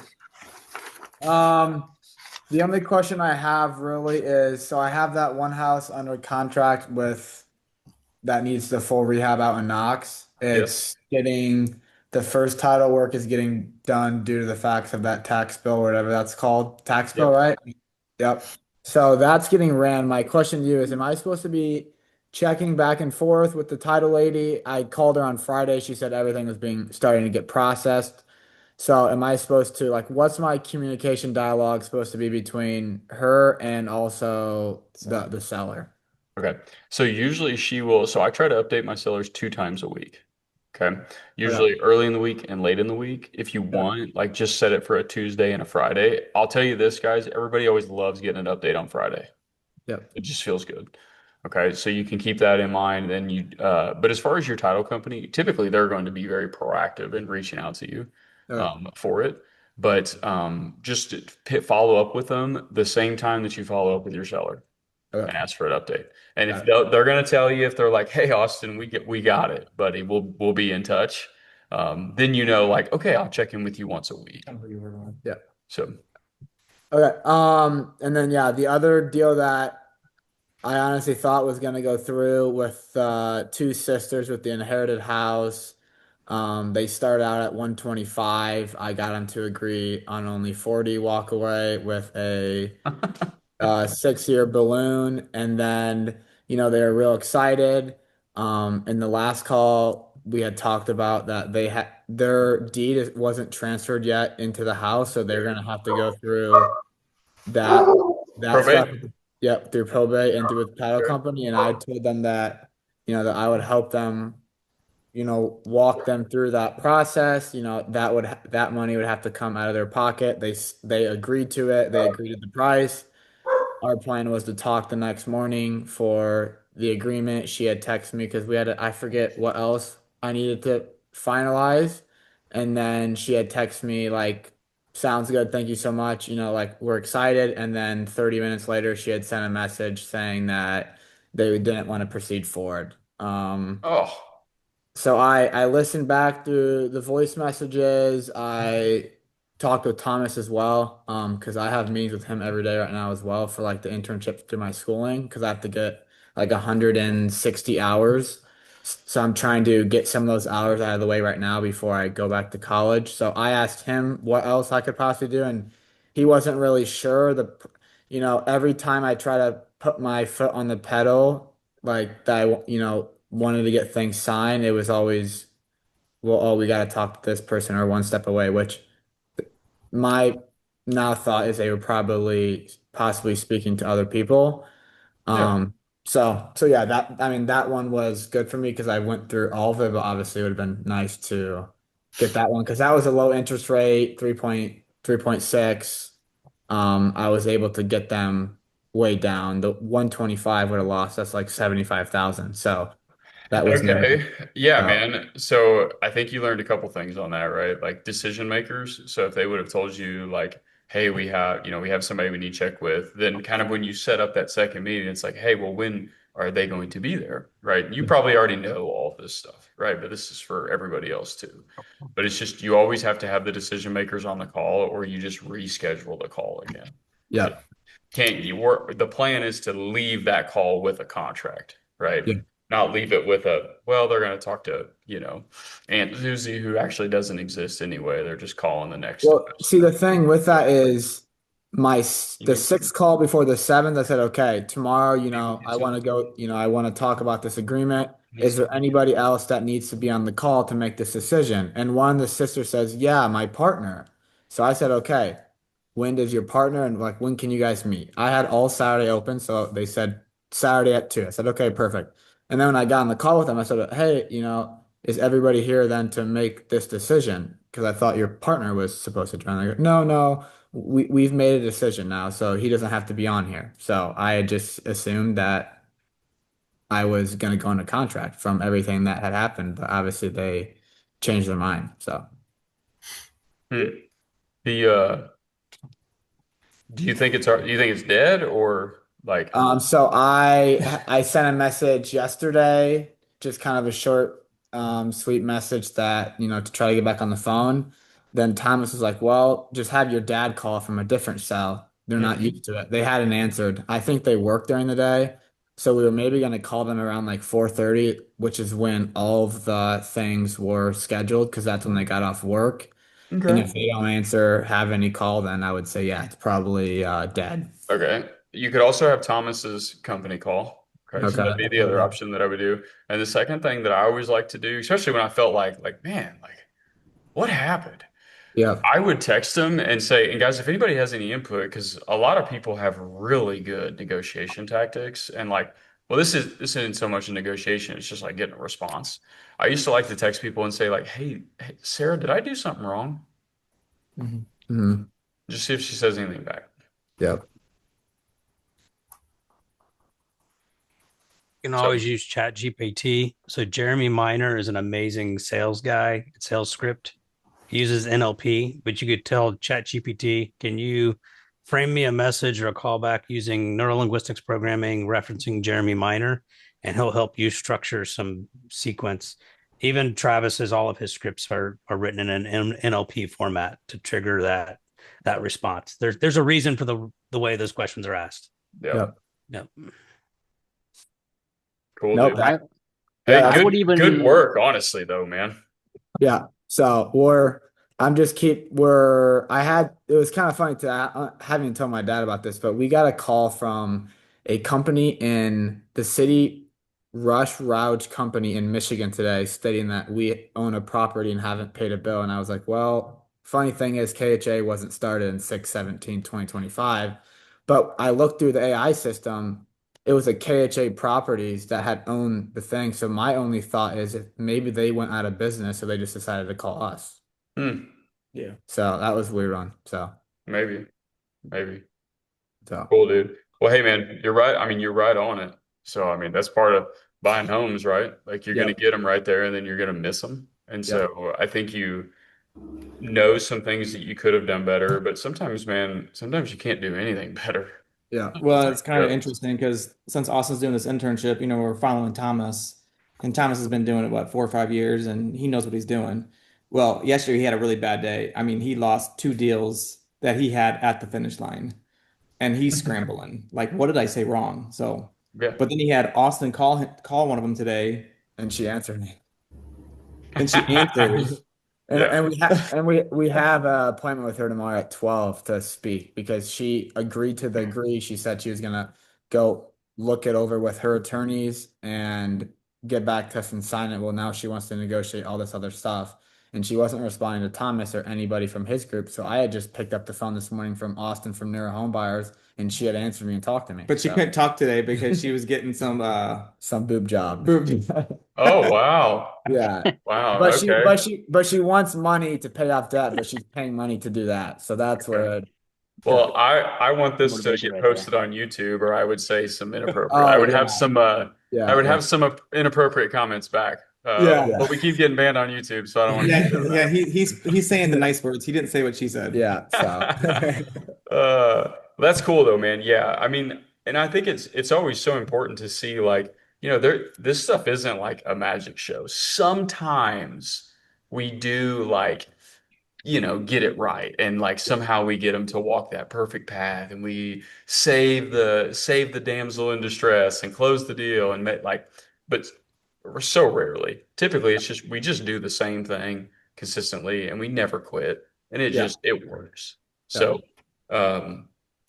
The only question I have really is, so I have that one house under contract that needs the full rehab out in Knox. Yes. The first title work is getting done due to the facts of that tax bill, or whatever that's called. Tax bill, Yep. right? Yep. So that's getting ran. My question to you is, am I supposed to be checking back and forth with the title lady? I called her on Friday. She said everything was starting to get processed. So am I supposed to, like, what's my communication dialogue supposed to be between her and also the seller? Okay. So usually so I try to update my sellers 2 times a week. Okay. Usually early in the week and late in the week. If you want, like just set it for a Tuesday and a Friday. I'll tell you this, guys, everybody always loves getting an update on Friday. Yep. It just feels good. Okay. So you can keep that in mind. Then but as far as your title company, typically they're going to be very proactive in reaching out to you Okay. for it. but just follow up with them the same time that you follow up with your seller Okay. and ask for an update. And if Got they're going to tell you, if they're like, "Hey, Austin, we got it, buddy. We'll be in touch." Then you know, like, okay, I'll check in with you once a week. Yeah. So Okay. And then yeah, the other deal that I honestly thought was gonna go through with two sisters with the inherited house. They started out at 125. I got them to agree on only 40 walk away with a 6-year balloon, and then they were real excited. In the last call, we had talked about that they had their wasn't transferred yet into the house, so they're gonna have to go through that stuff. probate. Yep, through probate and through the title company. And I told them that that I would help them, walk them through that process. That money would have to come out of their pocket. They agreed to it. They agreed to the price. Our plan was to talk the next morning for the agreement. She had texted me because I forget what else I needed to finalize. And then she had texted me like, sounds good. Thank you so much. Like we're excited. And then 30 minutes later, she had sent a message saying that they didn't want to proceed forward. Oh, So I listened back through the voice messages. I talked with Thomas as well, because I have meetings with him every day right now as well for like the internship through my schooling because I have to get like 160 hours. So I'm trying to get some of those hours out of the way right now before I go back to college. So I asked him what else I could possibly do, and he wasn't really sure. Every time I try to put my foot on the pedal, like that, wanted to get things signed, it was always, well, oh, we got to talk to this person or one step away, which my now thought is they were probably possibly speaking to other people. yeah. So yeah, I mean, that one was good for me because I went through all of it, but obviously it would have been nice to get that one because that was a low interest rate, 3.6. I was able to get them way down. The 125 would have lost. That's like 75,000. So that was never. Okay. Yeah, So man. So I think you learned a couple things on that, right? Like decision makers. So if they would have told you like, hey, we have somebody we need to check with, then kind of when you set up that second meeting, it's like, hey, well, when are they going to be there? Right. You probably already know all this stuff, right? But this is for everybody else too. But it's just you always have to have the decision makers on the call or you just reschedule the call again. yeah, Can't you work? The plan is to leave that call with a contract, right? yeah. Not leave it with well, they're going to talk to, Aunt Susie, who actually doesn't exist anyway. They're just calling the next Well, see, the thing with that is the Mhm. sixth call before the seventh, I said, okay, tomorrow, I want to go, I want to talk about this agreement. Is there anybody else that needs to be on the call to make this decision? And one of the sisters says, yeah, my partner. So I said, okay, when does your partner and like when can you guys meet? I had all Saturday open, so they said Saturday at 2. I said, okay, perfect. And then when I got on the call with them, I said, hey, is everybody here then to make this decision? Because I thought your partner was supposed to join. They go, no, no, we've made a decision now, so he doesn't have to be on here. So I had just assumed that I was going to go into contract from everything that had happened, but obviously they changed their mind. So Hmm. The do you think it's dead or like so I sent a message yesterday, just kind of a short, sweet message that, to try to get back on the phone. Then Thomas was like, well, just have your dad call from a different cell. They're not Mhm. used to it. They hadn't answered. I think they work during the day. So we were maybe going to call them around like 4:30, which is when all of the things were scheduled because that's when they got off work. And Okay. if they don't answer, have any call, then I would say, yeah, it's probably dead. Okay. You could also have Thomas's company call. Okay, so that'd Okay. be the other option that I would do. And the second thing that I always like to do, especially when I felt like man, like what happened? Yeah. I would text them and say, and guys, if anybody has any input, because a lot of people have really good negotiation tactics, and like, well, this isn't so much a negotiation; it's just like getting a response. I used to like to text people and say, like, hey, Sarah, did I do something wrong? Mhm. Just see if she says anything back. Yeah. You can So, always use Chat GPT. So Jeremy Miner is an amazing sales guy, sales script. uses NLP, but you could tell ChatGPT, can you frame me a message or a callback using neurolinguistics programming referencing Jeremy Minor, and he'll help you structure some sequence. Even Travis says all of his scripts are written in an NLP format to trigger that response. There's a reason for the way those questions are asked. Yeah. Yep. Yep. Cool, Nope. dude. That, Hey, yeah, I would good even work, honestly, though, man. yeah. So it was kind of funny to I haven't even told my dad about this, but we got a call from a company in the city, Rush Rouge Company in Michigan today, stating that we own a property and haven't paid a bill. And I was like, well, funny thing is KHA wasn't started in 6/17/2025. But I looked through the AI system. It was a KHA Properties that had owned the thing. So my only thought is if maybe they went out of business, so they just decided to call us. Hmm, Yeah. So that was weird one. maybe. So Cool, dude. Well, hey, man, you're right. I mean, you're right on it. So, I mean, that's part of buying homes, right? Like you're going to Yep. get them right there, and then you're going to miss them. And Yep. so, I think you know some things that you could have done better, but sometimes, man, sometimes you can't do anything better. Yeah. Well, it's kind of Yeah. interesting because since Austin's doing this internship, we're following Thomas, and Thomas has been doing it, what, 4 or 5 years, and he knows what he's doing. Well, yesterday he had a really bad day. I mean, he lost 2 deals that he had at the finish line, and he's scrambling. Like, what did I say wrong? So, Yeah. but then he had Austin call one of them today, And she answered me. and she answered. And, Yeah. we have an appointment with her tomorrow at 12 to speak because she agreed to the agree. She said she was gonna go look it over with her attorneys and get back to us and sign it. Well, now she wants to negotiate all this other stuff. And she wasn't responding to Thomas or anybody from his group. So I had just picked up the phone this morning from Austin from Neuro Home Buyers, and she had answered me and talked to me. But she couldn't talk today because she was getting some Some boob job. Oh, wow. Yeah. Wow. But Okay. she wants money to pay off debt, but she's paying money to do that. So that's where Well, I want this to motivation get right there. posted on YouTube, or I would say some inappropriate. Oh, I would yeah. have some yeah. I would have some inappropriate comments back. Yeah. But we keep getting banned on YouTube, so I don't want to do yeah, he's saying the nice words. He didn't say what she said. Yeah. So That's cool though, man. Yeah, I mean, and I think it's always so important to see like, this stuff isn't like a magic show. Sometimes we do like, get it right, and like somehow we get them to walk that perfect path, and we save the damsel in distress and close the deal and but we're so rarely. Typically, it's just we just do the same thing consistently, and we never quit, and it works. So,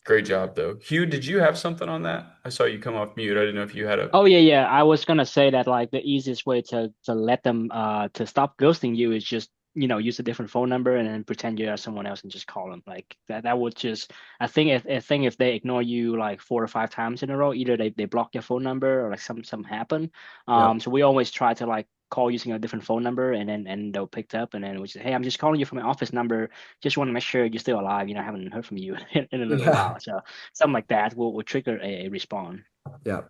great job though. Hugh, did you have something on that? I saw you come off mute. I didn't know if you had a. Oh yeah. I was gonna say that like the easiest way to let them to stop ghosting you is just use a different phone number and then pretend you're someone else and just call them like that. That would just I think if they ignore you like 4 or 5 times in a row, either they block your phone number or like something happen. So we always try to like call using a different phone number, and they'll pick up, and then we say, hey, I'm just calling you from my office number. Just want to make sure you're still alive. I haven't heard from you in a little while. So something like that will trigger a response. yeah.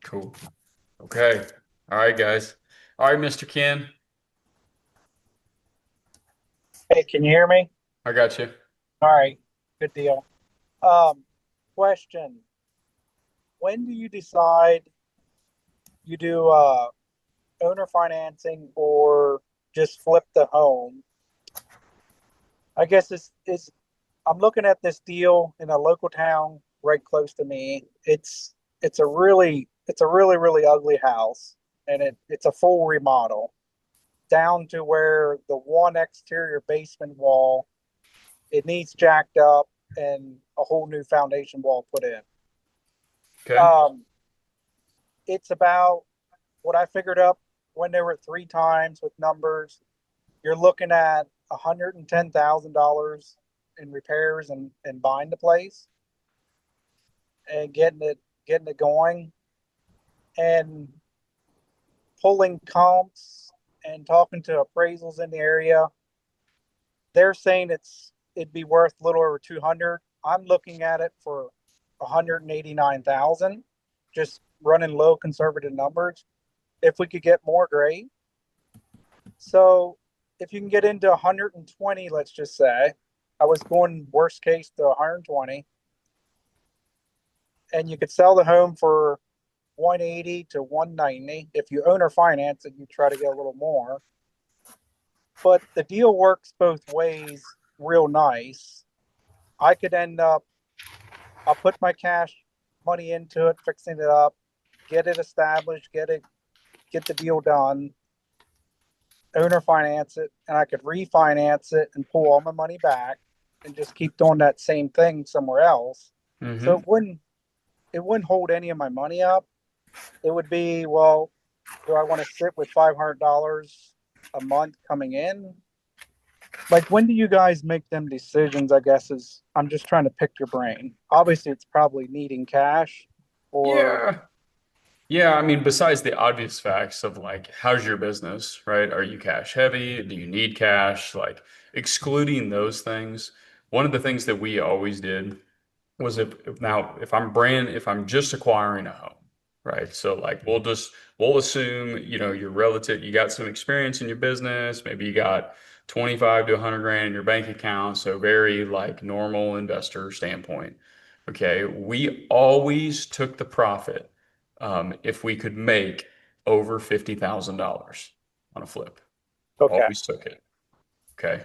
Cool. Okay. All right, guys. All right, Mr. Ken, Hey, can you hear me? I got you. All right, good deal. Question. When do you decide you do owner financing or just flip the home? I guess it's I'm looking at this deal in a local town right close to me. It's a really really ugly house, and it's a full remodel down to where the one exterior basement wall, it needs jacked up and a whole new foundation wall put in. Okay. It's about what I figured up when they were 3 times with numbers. You're looking at $110,000 in repairs and buying the place and getting it going, and pulling comps and talking to appraisals in the area. They're saying it'd be worth a little over 200. I'm looking at it for 189,000, just running low conservative numbers. If we could get more, great. So if you can get into 120, let's just say, I was going worst case to 120, and you could sell the home for 180 to 190. If you own or finance it, you try to get a little more. But the deal works both ways real nice. I could end up, I'll put my cash money into it, fixing it up, get it established, get the deal done, owner finance it, and I could refinance it and pull all my money back and just keep doing that same thing somewhere else. So it wouldn't hold any of my money up. It would be, well, do I want to sit with $500 a month coming in? Like, when do you guys make them decisions? I guess I'm just trying to pick your brain. Obviously, it's probably needing cash, or Yeah, I mean, besides the obvious facts of like, how's your business, right? Are you cash heavy? Do you need cash? Like, excluding those things, one of the things that we always did was if I'm just acquiring a home, right? So like we'll assume, you're relative, you got some experience in your business, maybe you got 25 to 100 grand in your bank account, so very like normal investor standpoint. Okay, we always took the profit if we could make over $50,000 on a flip. okay, Always took it. Okay.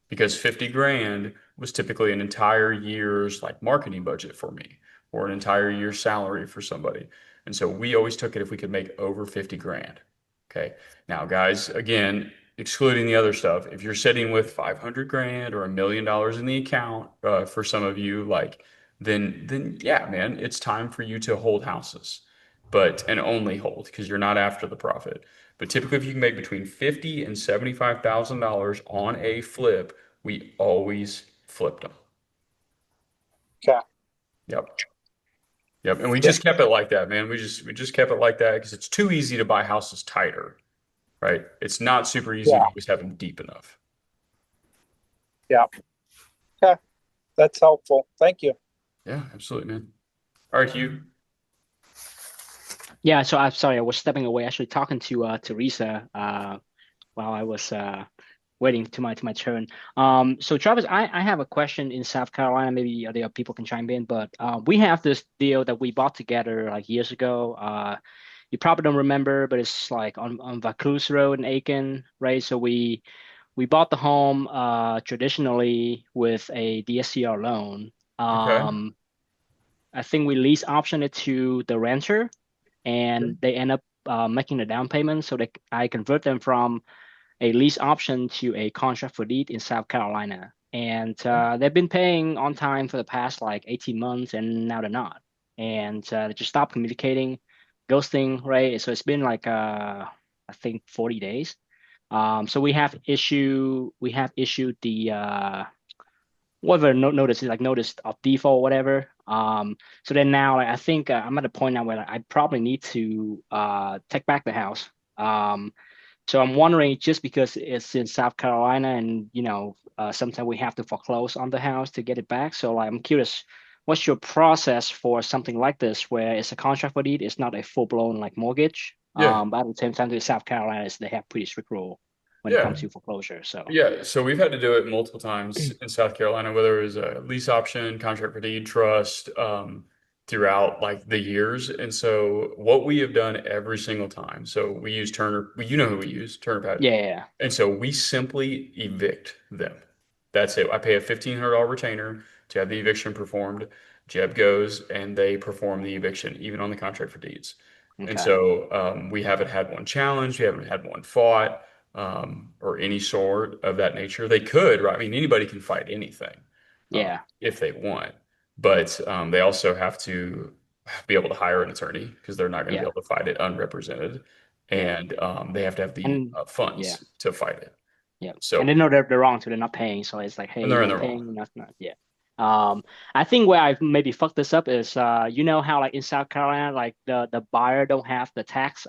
Because 50 grand was typically an entire year's like marketing budget for me or an entire year's salary for somebody. And so we always took it if we could make over 50 grand. Okay. Now, guys, again, excluding the other stuff, if you're sitting with 500 grand or $1 million in the account, for some of you, like, then yeah, man, it's time for you to hold houses, and only hold because you're not after the profit. But typically, if you can make between $50,000 and $75,000 on a flip, we always flipped them. okay, Yep. Yep. And we just kept it like that, man. We just kept it like that because it's too easy to buy houses tighter, right? It's not super easy to yeah, always have them deep enough. yeah. Okay, that's helpful. Thank you. Yeah, absolutely, man. All right, Hugh. Yeah, so I'm sorry, I was stepping away, actually talking to Teresa while I was waiting to my turn. So Travis, I have a question in South Carolina. Maybe other people can chime in, but we have this deal that we bought together like years ago. You probably don't remember, but it's like on Vaucluse Road in Aiken, right? So we bought the home traditionally with a DSCR loan. Okay. I think we lease optioned it to the renter, and they end up making the down payment. So I convert them from a lease option to a contract for deed in South Carolina. And they've been paying on time for the past like 18 months, and now they're not. And they just stopped communicating, ghosting, right? So it's been like I think 40 days. So we have issued the whatever notice is like notice of default or whatever. So then now like, I think I'm at a point now where like, I probably need to take back the house. So I'm wondering, just because it's in South Carolina and sometimes we have to foreclose on the house to get it back. So like, I'm curious, what's your process for something like this where it's a contract for deed, it's not a full-blown like mortgage? Yeah. But at the same time, in South Carolina, they have pretty strict rule when it Yeah. comes to foreclosure. So Yeah, so we've had to do it multiple times in South Carolina, whether it was a lease option, contract for deed, trust, throughout like the years. And so what we have done every single time, so we use Turner, you know who we use, Turner Patent. yeah. And so we simply evict them. That's it. I pay a $1,500 retainer to have the eviction performed. Jeb goes and they perform the eviction, even on the contract for deeds. And Okay. so we haven't had one challenged, we haven't had one fought, or any sort of that nature. They could, right? I mean, anybody can fight anything, Yeah. if they want, but they also have to be able to hire an attorney because they're not going to be Yeah. able to fight it unrepresented, Yeah. and they have to have the And funds yeah. to fight it. Yeah. So And they know they're wrong, so they're not paying. So it's like, hey, and they're you're in the not wrong. paying, that's not, yeah. I think where I've maybe fucked this up is you know how like in South Carolina, like the buyer don't have the tax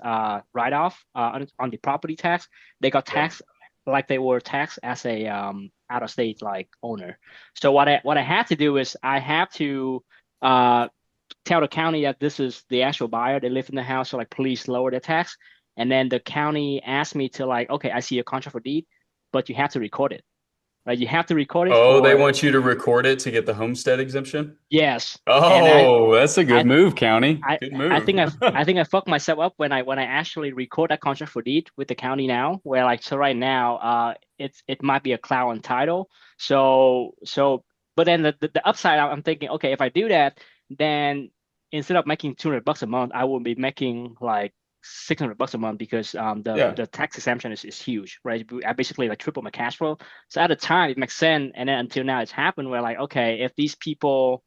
write-off on the property tax. They got Yeah. taxed like they were taxed as a out of state like owner. So what I had to do is I have to tell the county that this is the actual buyer. They live in the house, so like please lower the tax. And then the county asked me to like, okay, I see a contract for deed. but you have to record it. Right? You have to record it Oh, they for want you to record it to get the homestead exemption? yes. And Oh, that's a good I move, county. I Good I move. think I fucked myself up when I actually record that contract for deed with the county now, where like so right now it might be a cloud on title. So but then the upside I'm thinking, okay, if I do that, then instead of making $200 a month, I will be making like $600 a month because Yeah. the tax exemption is huge, right? I basically like triple my cash flow. So at the time it makes sense, and then until now it's happened where like okay, if these people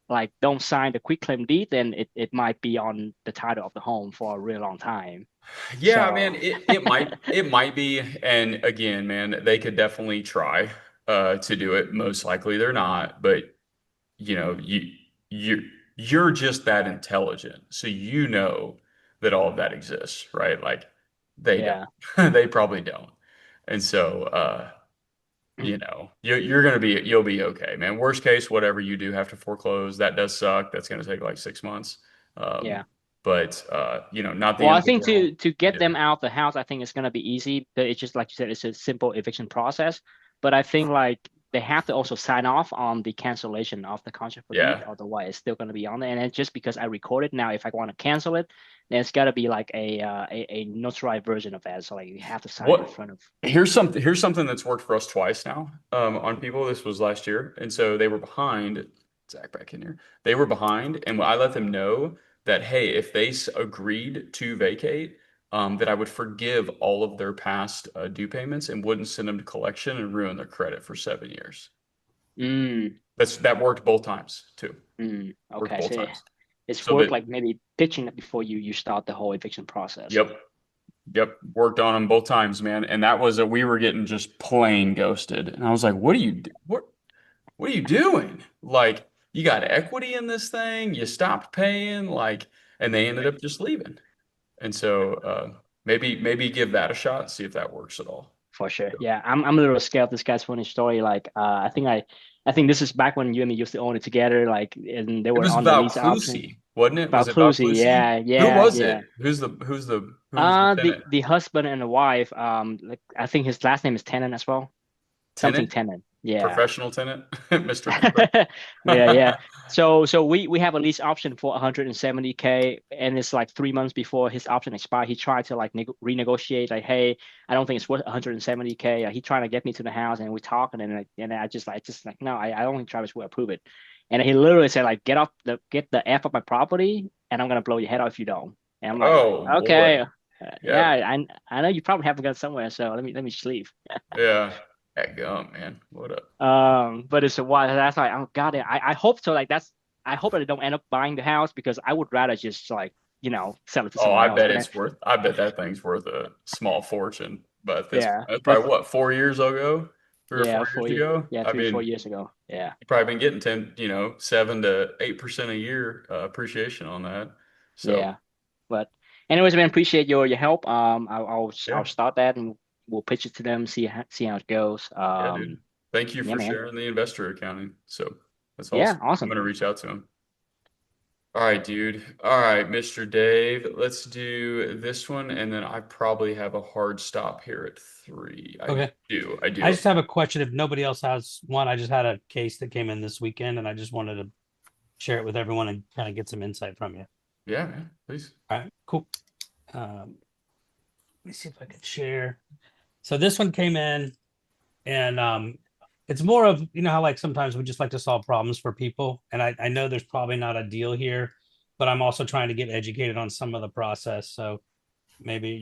like don't sign the quick claim deed, then it might be on the title of the home for a really long time. Yeah, So man, it might be. And again, man, they could definitely try to do it. Most likely they're not, but you know, you you're just that intelligent. So you know that all of that exists, right? Like they yeah. don't. They probably don't. And so you'll be okay, man. Worst case, whatever you do have to foreclose, that does suck. That's gonna take like 6 months. Yeah. But not the Well, end I of the think world. to get Yeah. them out of the house, I think it's gonna be easy. But it's just like you said, it's a simple eviction process. But I think like they have to also sign off on the cancellation of the contract for deed, Yeah. otherwise it's still gonna be on there. And it's just because I recorded now, if I want to cancel it, then it's gotta be like a notarized version of that. So like you have to sign in What front of. Here's something that's worked for us twice now on people. This was last year, and so they were behind. Zach back in here. They were behind, and I let them know that hey, if they agreed to vacate, that I would forgive all of their past due payments and wouldn't send them to collection and ruin their credit for 7 years. Mm, That worked both times too. Worked okay, both so times. it's So worth that like maybe pitching it before you start the whole eviction process. Yep, worked on them both times, man. And that was we were getting just plain ghosted, and I was like, what are you doing? Like, you got equity in this thing, you stopped paying, like, and they ended up just leaving. And so maybe give that a shot, see if that works at all. For sure. Yeah, I'm a little scared of this guy's funny story. Like, I think this is back when you and me used to own it together. Like, and they It were was on the about lease option. Clusie, wasn't it? Was About it about Clusie, Clusie? yeah, Who yeah, was yeah. it? Who was the tenant? The husband and the wife. Like I think his last name is Tennant as well. Something Tenant? Tennant. Yeah. Professional tenant? Mr. Cooper? Yeah. So we have a lease option for 170K, and it's like 3 months before his option expired. He tried to like renegotiate, like, hey, I don't think it's worth 170K. He trying to get me to the house, and we talking, and I just like no, I don't think Travis will approve it. And he literally said like, get the F off my property, and I'm gonna blow your head off if you don't. And I'm like, Oh okay, boy. yeah, Yeah. I know you probably have a gun somewhere, so let me just leave. Yeah. That gum, man. What up? But it's a while. That's like, oh god, I hope so. Like I hope that I don't end up buying the house because I would rather just like sell it to Oh, someone I else. bet But it's worth. I bet that thing's worth a small fortune. But that's yeah, that's but probably what 4 years ago, 3 or 4 years ago. yeah, I 3 or 4 mean, years ago. Yeah, you've probably been getting 7 to 8% a year appreciation on that. So yeah. But anyways, man, appreciate your help. I'll yeah, start that and we'll pitch it to them. See how it goes. yeah, dude. Thank you Yeah, for man. sharing the investor accounting. So that's Yeah, awesome. I'm awesome. gonna reach out to him. All right, dude. All right, Mr. Dave. Let's do this one, and then I probably have a hard stop here at 3. I Okay. do. I just have a question. If nobody else has one, I just had a case that came in this weekend, and I just wanted to share it with everyone and kind of get some insight from you. Yeah, man. Please. All right, cool. Let me see if I can share. So this one came in, and it's more of how like sometimes we just like to solve problems for people, and I know there's probably not a deal here, but I'm also trying to get educated on some of the process. So maybe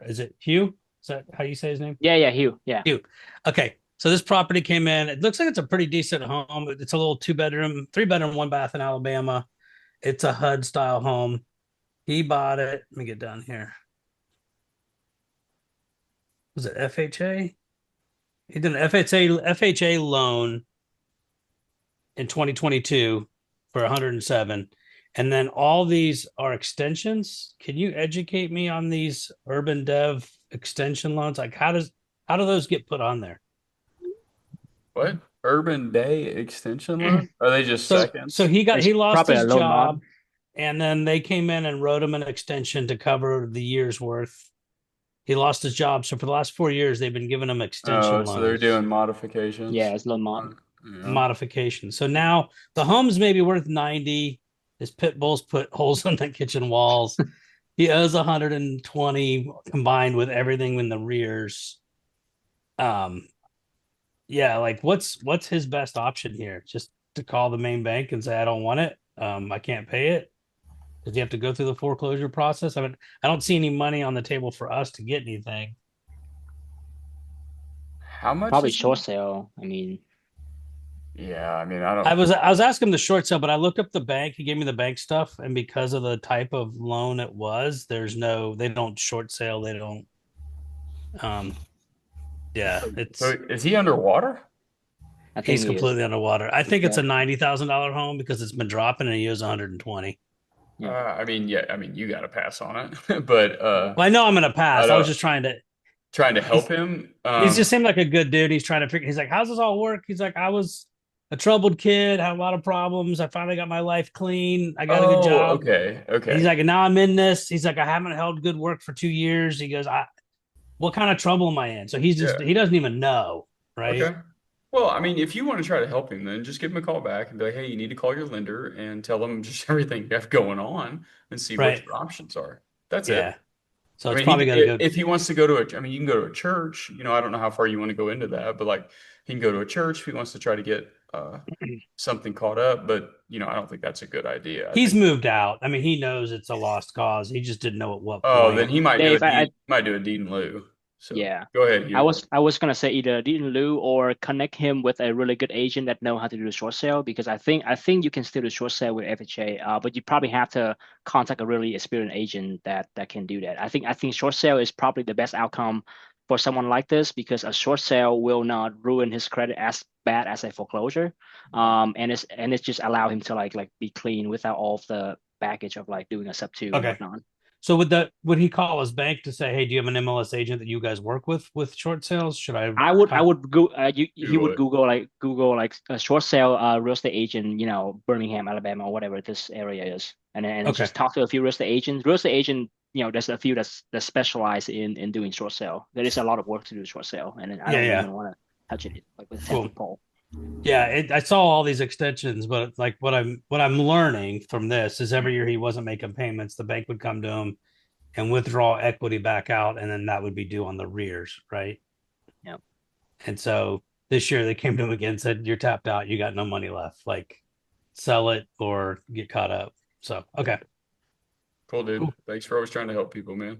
is it Hugh? Is that how you say his name? Yeah, Hugh. Yeah. Hugh. Okay. So this property came in. It looks like it's a pretty decent home. It's a little 2-bedroom, 3-bedroom, 1 bath in Alabama. It's a HUD style home. He bought it. Let me get down here. Was it FHA? He did an FHA loan in 2022 for 107. And then all these are extensions. Can you educate me on these urban dev extension loans? Like how do those get put on there? What? Urban Day extension loan? Are they just seconds? So he It's lost probably a his loan job, mod. and then they came in and wrote him an extension to cover the year's worth. He lost his job. So for the last 4 years, they've been giving him extension Oh, so they're loans, doing modifications. Yeah, it's a little mod. Yeah. modifications. So now the home's maybe worth 90. His pit bulls put holes in the kitchen walls. He owes 120 combined with everything in the rears. Yeah, like what's his best option here? Just to call the main bank and say I don't want it. I can't pay it. Does he have to go through the foreclosure process? I mean, I don't see any money on the table for us to get anything. How much Probably is short it? sale. I mean, Yeah, I mean, I don't. I was asking him the short sale, but I looked up the bank. He gave me the bank stuff, and because of the type of loan it was, they don't short sale. They don't. Yeah, So is he underwater? I think he's he is. completely underwater. I think it's a Yeah. $90,000 home because it's been dropping, and he owes 120. Yeah. I mean, yeah, I mean, you got to pass on it, but Well, I know I'm gonna pass. I was don't- just trying to. trying to help him. He's just seemed like a good dude. He's trying to figure. He's like, how's this all work? He's like, I was a troubled kid, had a lot of problems. I finally got my life clean. I got a good job. Okay. He's like, and now I'm in this. He's like, I haven't held good work for 2 years. He goes, what kind of trouble am I in? So he's just, Yeah. he doesn't even know, right? Okay. Well, I mean, if you want to try to help him, then just give him a call back and be like, hey, you need to call your lender and tell them just everything you have going on and see what Right. your options are. That's Yeah. it. So I it's mean, probably going to go. if he wants to go to I mean, you can go to a church. I don't know how far you want to go into that, but like he can go to a church if he wants to try to get something caught up. But I don't think that's a good idea. He's moved out. I mean, he knows it's a lost cause. He just didn't know at what Oh, point. then he might Dave, do a deed in lieu. So Yeah. go ahead. I was gonna say either deed in lieu or connect him with a really good agent that know how to do the short sale, because I think you can still do short sale with FHA, but you probably have to contact a really experienced agent that can do that. I think short sale is probably the best outcome for someone like this, because a short sale will not ruin his credit as bad as a foreclosure, and it's just allow him to like be clean without all of the baggage of like doing a sub two and Okay. whatnot. So would he call his bank to say, hey, do you have an MLS agent that you guys work with short sales? Should I would go. He Google would it. Google like a short sale real estate agent, Birmingham, Alabama, or whatever this area is, and then Okay. just talk to a few real estate agents. Real estate agent, there's a few that specialize in doing short sale. There is a lot of work to do short sale, and then I don't even want to touch it like with a Cool. 10 pole. Yeah, I saw all these extensions, but like what I'm learning from this is every year he wasn't making payments, the bank would come to him and withdraw equity back out, and then that would be due on the rears, right? Yep. And so this year they came to him again and said, you're tapped out, you got no money left. Like sell it or get caught up. So okay. Cool, dude. Cool. Thanks for always trying to help people, man.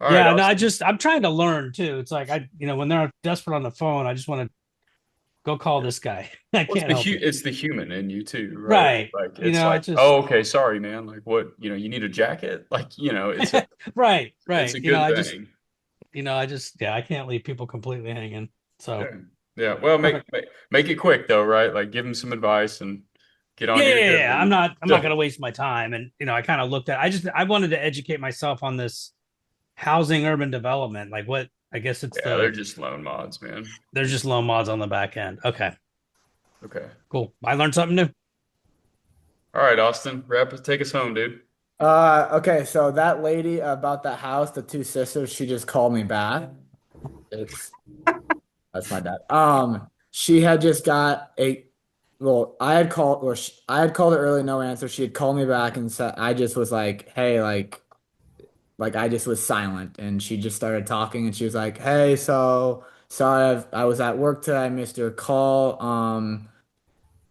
All Yeah, right, no, Austin. I'm trying to learn too. It's like when they're desperate on the phone, I just want to go call this guy. I Well, can't help it. it's the human in you too, right? Right. Like it's I like, just oh, okay, sorry, man. Like what, you need a jacket? Like, it's right. it's a You know, good thing. I can't leave people completely hanging. So Yeah. Well, make it quick though, right? Like give them some advice and get on your yeah. I'm not Don't- going to waste my time. And I kind of looked at. I wanted to educate myself on this housing urban development. Like what? I guess it's they're just loan mods, man. they're just loan mods on the back end. Okay, Okay. cool. I learned something new. All right, Austin, take us home, dude. Okay, so that lady about that house, the two sisters, she just called me back. That's my dad. She had just got I had called her early, no answer. She had called me back and said, I just was like, hey, like I just was silent, and she just started talking, and she was like, hey, so sorry, I was at work today, I missed your call.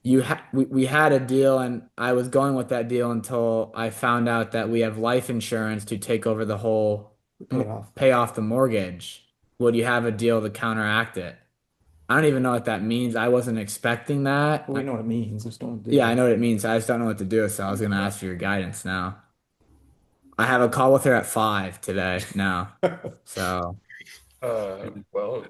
We had a deal, and I was going with that deal until I found out that we have life insurance to take over the whole pay off the mortgage. Would you have a deal to counteract it? I don't even know what that means. I wasn't expecting that. We know what it means. Just don't do Yeah, it. I know what it means. I just don't know what to do, so I was gonna ask for your guidance now. I have a call with her at 5 today now. So Well,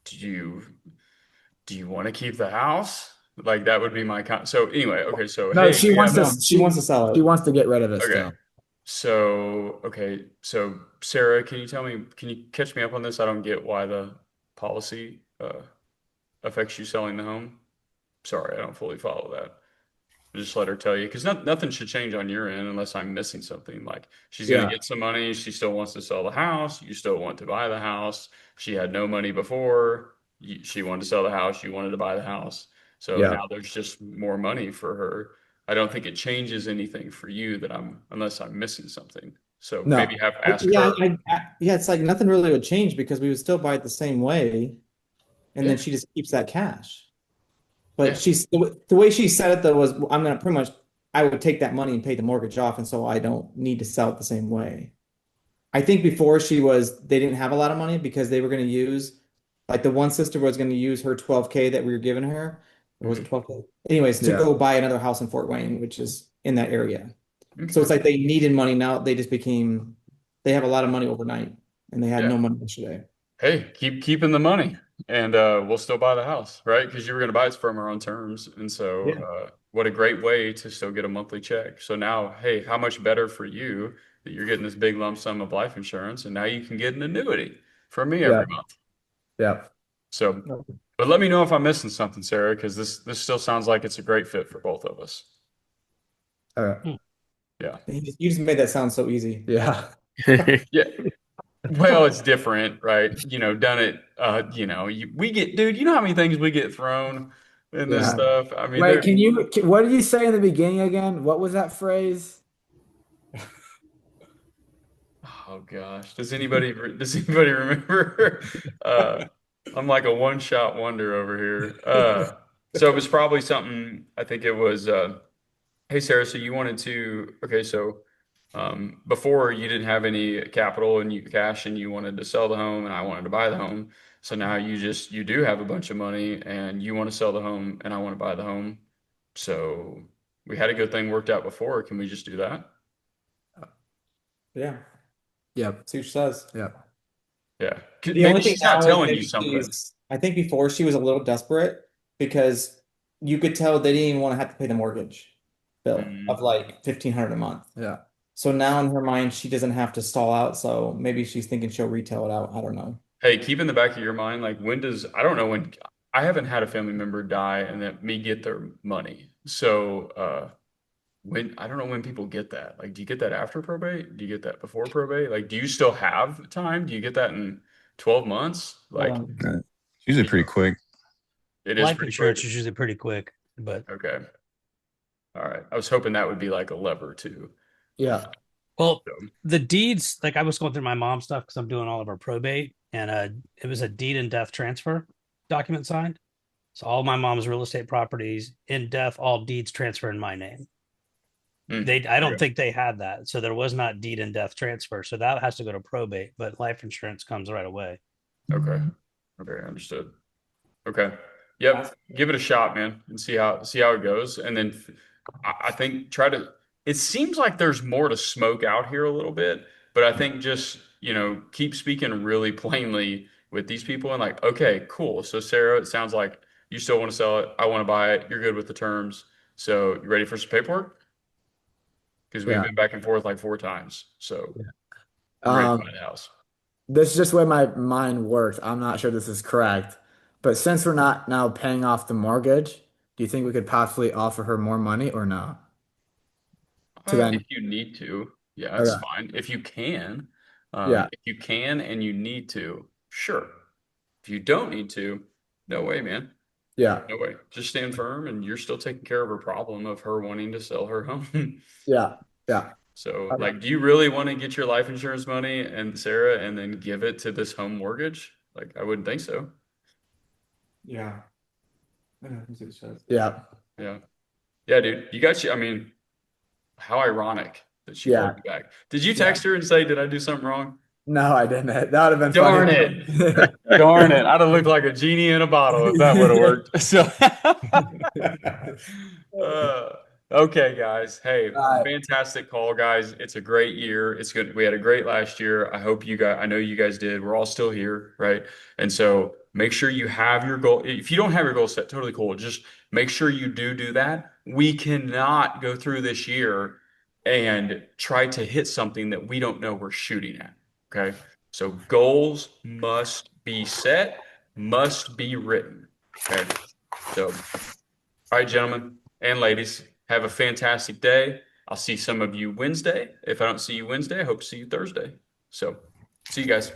do you want to keep the house? Like that would be my so anyway, okay, so no, hey, she we wants have- to She wants to sell it. she wants to get rid of it Okay. still. So, okay. So, Sarah, can you catch me up on this? I don't get why the policy affects you selling the home. Sorry, I don't fully follow that. just let her tell you, because nothing should change on your end unless I'm missing something. Like she's going to Yeah. get some money. She still wants to sell the house. You still want to buy the house. She had no money before. She wanted to sell the house. You wanted to buy the house. So Yeah. now there's just more money for her. I don't think it changes anything for you unless I'm missing something. So No. maybe ask Yeah, her. yeah, it's like nothing really would change because we would still buy it the same way, and Yeah. then she just keeps that cash. But Yeah. she's the way she said it though was, I'm gonna pretty much, I would take that money and pay the mortgage off, and so I don't need to sell it the same way. I think before they didn't have a lot of money because they were going to use, like the one sister was going to use her 12K that we were giving her, or was it 12K? Anyways, to Yeah. go buy another house in Fort Wayne, which is in that area. Okay. So it's like they needed money now. They have a lot of money overnight, and they had Yeah. no money yesterday. Hey, keep keeping the money, and we'll still buy the house, right? Because you were going to buy it from our own terms, and so Yeah. what a great way to still get a monthly check. So now, hey, how much better for you that you're getting this big lump sum of life insurance, and now you can get an annuity from me every month. Yeah. So, but let me know if I'm missing something, Sarah, because this still sounds like it's a great fit for both of us. All right. Yeah. You just made that sound so easy. Yeah. Yeah. Well, it's different, right? Done it. We get, dude. You know how many things we get thrown in this Yeah. stuff. I mean, Wait, what did you say in the beginning again? What was that phrase? Oh gosh, does anybody remember? I'm like a one-shot wonder over here. So it was probably something. I think it was. Hey Sarah, so you wanted to. Okay, so. Before you didn't have any capital and cash and you wanted to sell the home and I wanted to buy the home. So now you do have a bunch of money and you want to sell the home and I want to buy the home. So we had a good thing worked out before. Can we just do that? Yeah. Yep. See what she says. Yep. Yeah. The Maybe only thing she's not now is telling maybe you something. I think before she was a little desperate because you could tell they didn't even want to have to pay the mortgage bill of like $1,500 a month. Yeah. So now in her mind, she doesn't have to stall out. So maybe she's thinking she'll retail it out. I don't know. Hey, keep in the back of your mind, like I don't know when, I haven't had a family member die and then me get their money. So, I don't know when people get that. Like, do you get that after probate? Do you get that before probate? Like, do you still have time? Do you get that in 12 months? Like, It's usually pretty quick. it is Life pretty insurance quick. is usually pretty quick, but Okay. All right. I was hoping that would be like a lever too. Yeah. well, So, the deeds, like I was going through my mom's stuff because I'm doing all of our probate, and it was a deed and death transfer document signed. So all my mom's real estate properties in death, all deeds transfer in my name. I don't okay. think they had that, so there was not deed and death transfer. So that has to go to probate, but life insurance comes right away. Okay. Okay. Understood. Okay. Yep. Give it a shot, man, and see how it goes. And then I think it seems like there's more to smoke out here a little bit, but I think just, keep speaking really plainly with these people and like, okay, cool. So Sarah, it sounds like you still want to sell it. I want to buy it. You're good with the terms. So you ready for some paperwork? Because we've Yeah. been back and forth like 4 times. So I'm ready to buy the house. This is just the way my mind works. I'm not sure this is correct, but since we're not now paying off the mortgage, do you think we could possibly offer her more money or no? If you need to, yeah, that's Okay. fine. If you can, Yeah. if you can and you need to, sure. If you don't need to, no way, man. Yeah. No way. Just stand firm and you're still taking care of her problem of her wanting to sell her home. Yeah. Yeah. So, Okay. like, do you really want to get your life insurance money and Sarah and then give it to this home mortgage? Like, I wouldn't think so. Yeah. I know, see what she says. Yeah. Yeah. Yeah, dude. I mean, how ironic that she Yeah. called you back. Did you text her and say, did I do something wrong? No, I didn't. That would have been Darn funny. it. Darn it. I'd have looked like a genie in a bottle if that would have worked. So, okay, guys. Hey, All right. fantastic call, guys. It's a great year. It's good. We had a great last year. I know you guys did. We're all still here, right? And so make sure you have your goal. If you don't have your goal set, totally cool. Just make sure you do that. We cannot go through this year and try to hit something that we don't know we're shooting at. Okay. So goals must be set, must be written. Okay. So, all right, gentlemen and ladies, Have a fantastic day. I'll see some of you Wednesday. If I don't see you Wednesday, I hope to see you Thursday. So, see you guys.